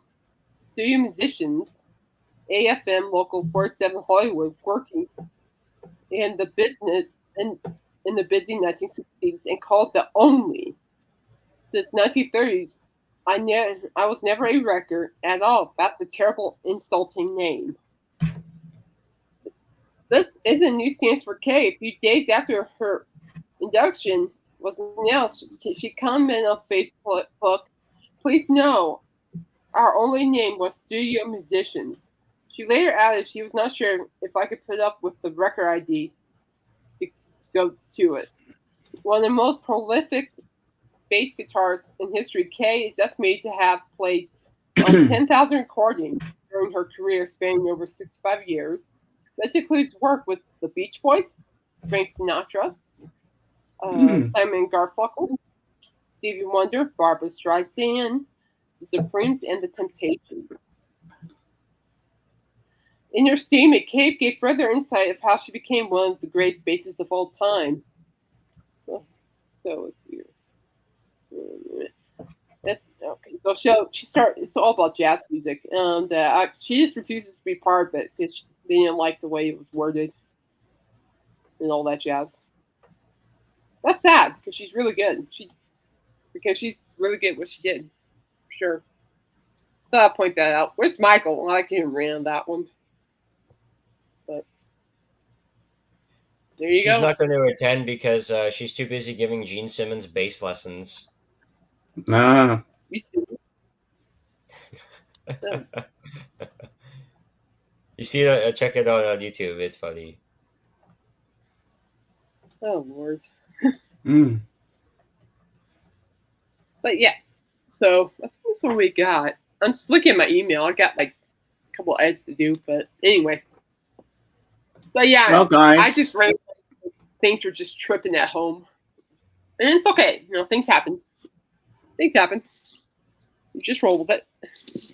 studio musicians, AFM Local 47 Hollywood, working in the business and in the busy 1960s and called the only. Since 1930s, I was never a record at all. That's a terrible, insulting name. This isn't new stance for Kay. A few days after her induction was announced, she commented on Facebook, "Please know, our only name was studio musicians." She later added she was not sure if I could put up with the record ID to go to it. One of the most prolific bass guitarists in history, Kay is estimated to have played on 10,000 recordings during her career spanning over 65 years. This includes work with the Beach Boys, Frank Sinatra, Simon Garfunkel, Stevie Wonder, Barbra Streisand, the Supremes, and the Temptations. In her statement, Kay gave further insight of how she became one of the greatest bassists of all time. So let's see here. That's okay. So it's all about jazz music. She just refuses to be part of it because they didn't like the way it was worded and all that jazz. That's sad because she's really good. She's really good at what she did, for sure. So I'll point that out. Where's Michael? I like him ran that one. But there you go. She's not going to attend because she's too busy giving Gene Simmons bass lessons. Nah. You see it? Check it out on YouTube. It's funny. Oh Lord. Mm. But yeah, so I think that's what we got. I'm just looking at my email. I got like a couple edits to do, but anyway. But yeah, Well, guys, I just really things were just tripping at home, and it's okay. Things happen. Things happen. You just roll with it.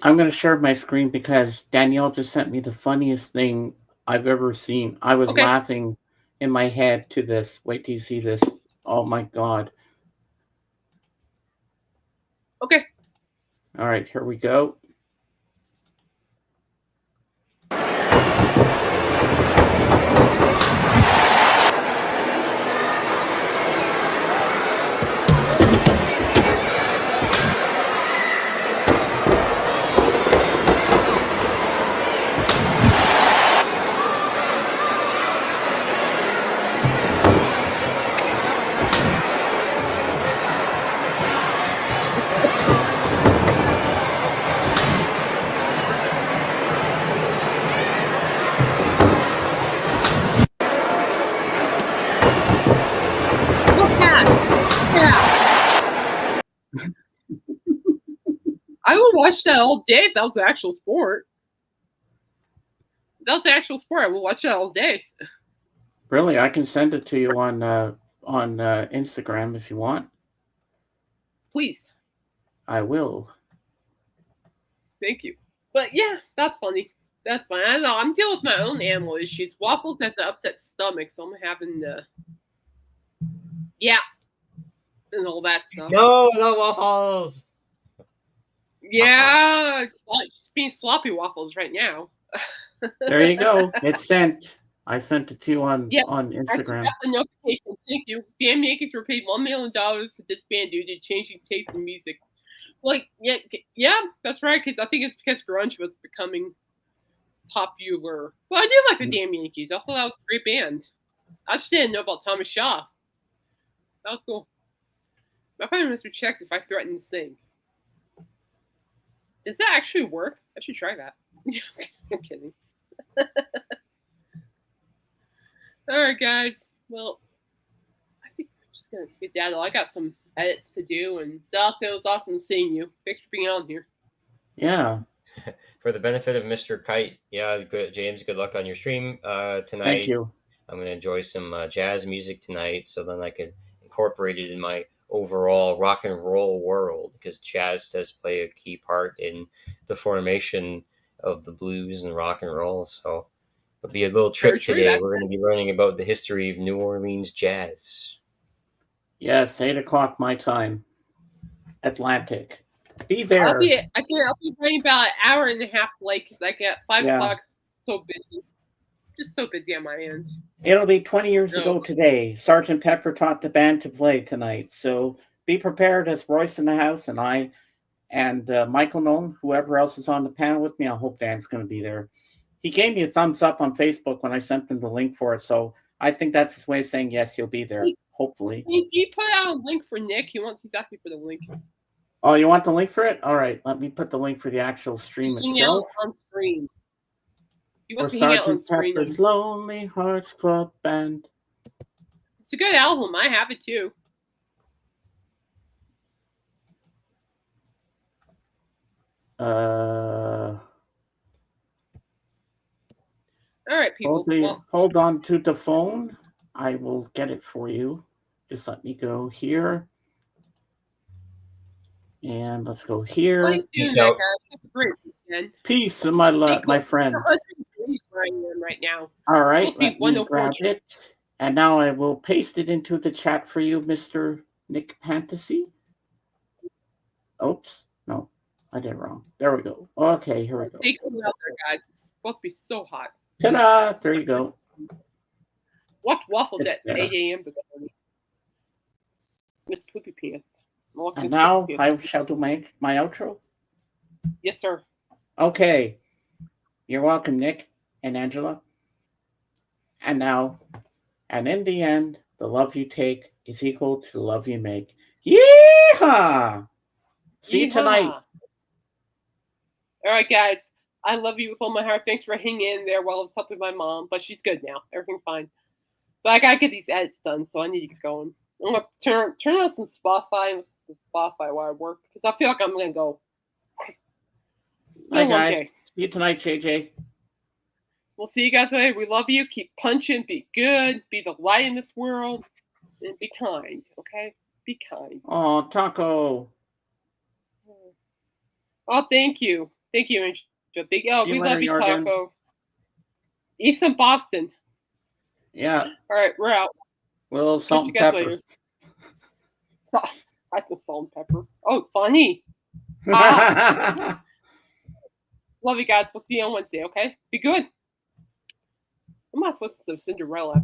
I'm going to share my screen because Danielle just sent me the funniest thing I've ever seen. I was laughing in my head to this. Wait till you see this. Oh my God. Okay. All right, here we go. I would watch that all day if that was the actual sport. If that was the actual sport, I would watch that all day. Really, I can send it to you on Instagram if you want. Please. I will. Thank you. But yeah, that's funny. That's fine. I don't know. I'm dealing with my own animal issues. Waffles has an upset stomach, so I'm having and all that stuff. No, not waffles. Yeah, it's being sloppy waffles right now. There you go. It's sent. I sent it to you on Instagram. I got the notification. Thank you. Damn Yankees were paid $1 million to disband due to changing taste in music. Like, yeah, that's right. Because I think it's because grunge was becoming popular. Well, I do like the Damn Yankees. I thought that was a great band. I just didn't know about Tommy Shaw. That was cool. My phone must be checked if I threaten to sing. Does that actually work? I should try that. I'm kidding. All right, guys. Well, I think I'm just going to skedaddle. I got some edits to do, and Dawson, it was awesome seeing you. Thanks for being on here. Yeah. For the benefit of Mr. Kite, yeah, good, James. Good luck on your stream Thank tonight. you. I'm gonna enjoy some jazz music tonight, so then I can incorporate it in my overall rock and roll world, because jazz does play a key part in the formation of the blues and rock and roll. So it'll be a little Very trip true. today. We're going to be learning about the history of New Orleans jazz. Yes, 8 o'clock my time. Atlantic. Be there. I'll be running about an hour and a half late because I get 5 Yeah. o'clock. So busy, just so busy on my end. It'll be 20 years No. ago today. Sergeant Pepper taught the band to play tonight. So be prepared as Royce in the house and I and Michael Nolan, whoever else is on the panel with me. I hope Dan's going to be there. He gave me a thumbs up on Facebook when I sent him the link for it. So I think that's his way of saying, yes, he'll be there. Hopefully. He put out a link for Nick. He's asking for the link. Oh, you want the link for it? All right. Let me put the link for the actual stream Hang itself. out on screen. He Or wants to hang out on Sergeant screen. Pepper's Lonely Hearts Club Band. It's a good album. I have it too. All right, people. Hold on to the phone. I will get it for you. Just let me go here. And let's go here. Please do that, guys. Have a great weekend. Peace, my friend. It's 100 degrees where I am right now. All right, Supposed to be let me 104 grab it. And now I will paste it into the chat for you, Mr. Nick Fantasy. Oops. No, I did it wrong. There we go. Okay, here we go. Stay cool out there, guys. It's supposed to be so hot. Ta-da! There you go. Watch Waffles It's at there. 8 a.m. this morning. Miss Twippy Pants. And now I shall do my outro. Yes, sir. Okay. You're welcome, Nick and Angela. And now, and in the end, the love you take is equal to the love you make. Yeehaw! See you tonight. All right, guys. I love you with all my heart. Thanks for hanging in there while I was helping my mom, but she's good now. Everything's fine. But I gotta get these edits done, so I need to get going. I'm gonna turn on some Spotify and listen to Spotify while I work because I feel like I'm gonna go. Bye, guys. See you tonight, JJ. We'll see you guys later. We love you. Keep punching. Be good. Be the light in this world, and be kind. Okay, be kind. Oh, Taco. Oh, thank you, Angel. We love you, Jordan. Taco. East in Boston. Yeah. All right, we're out. Well, salt and pepper. I said salt and pepper. Oh, funny. Love you guys. We'll see you on Wednesday, okay? Be good. I'm not supposed to Cinderella.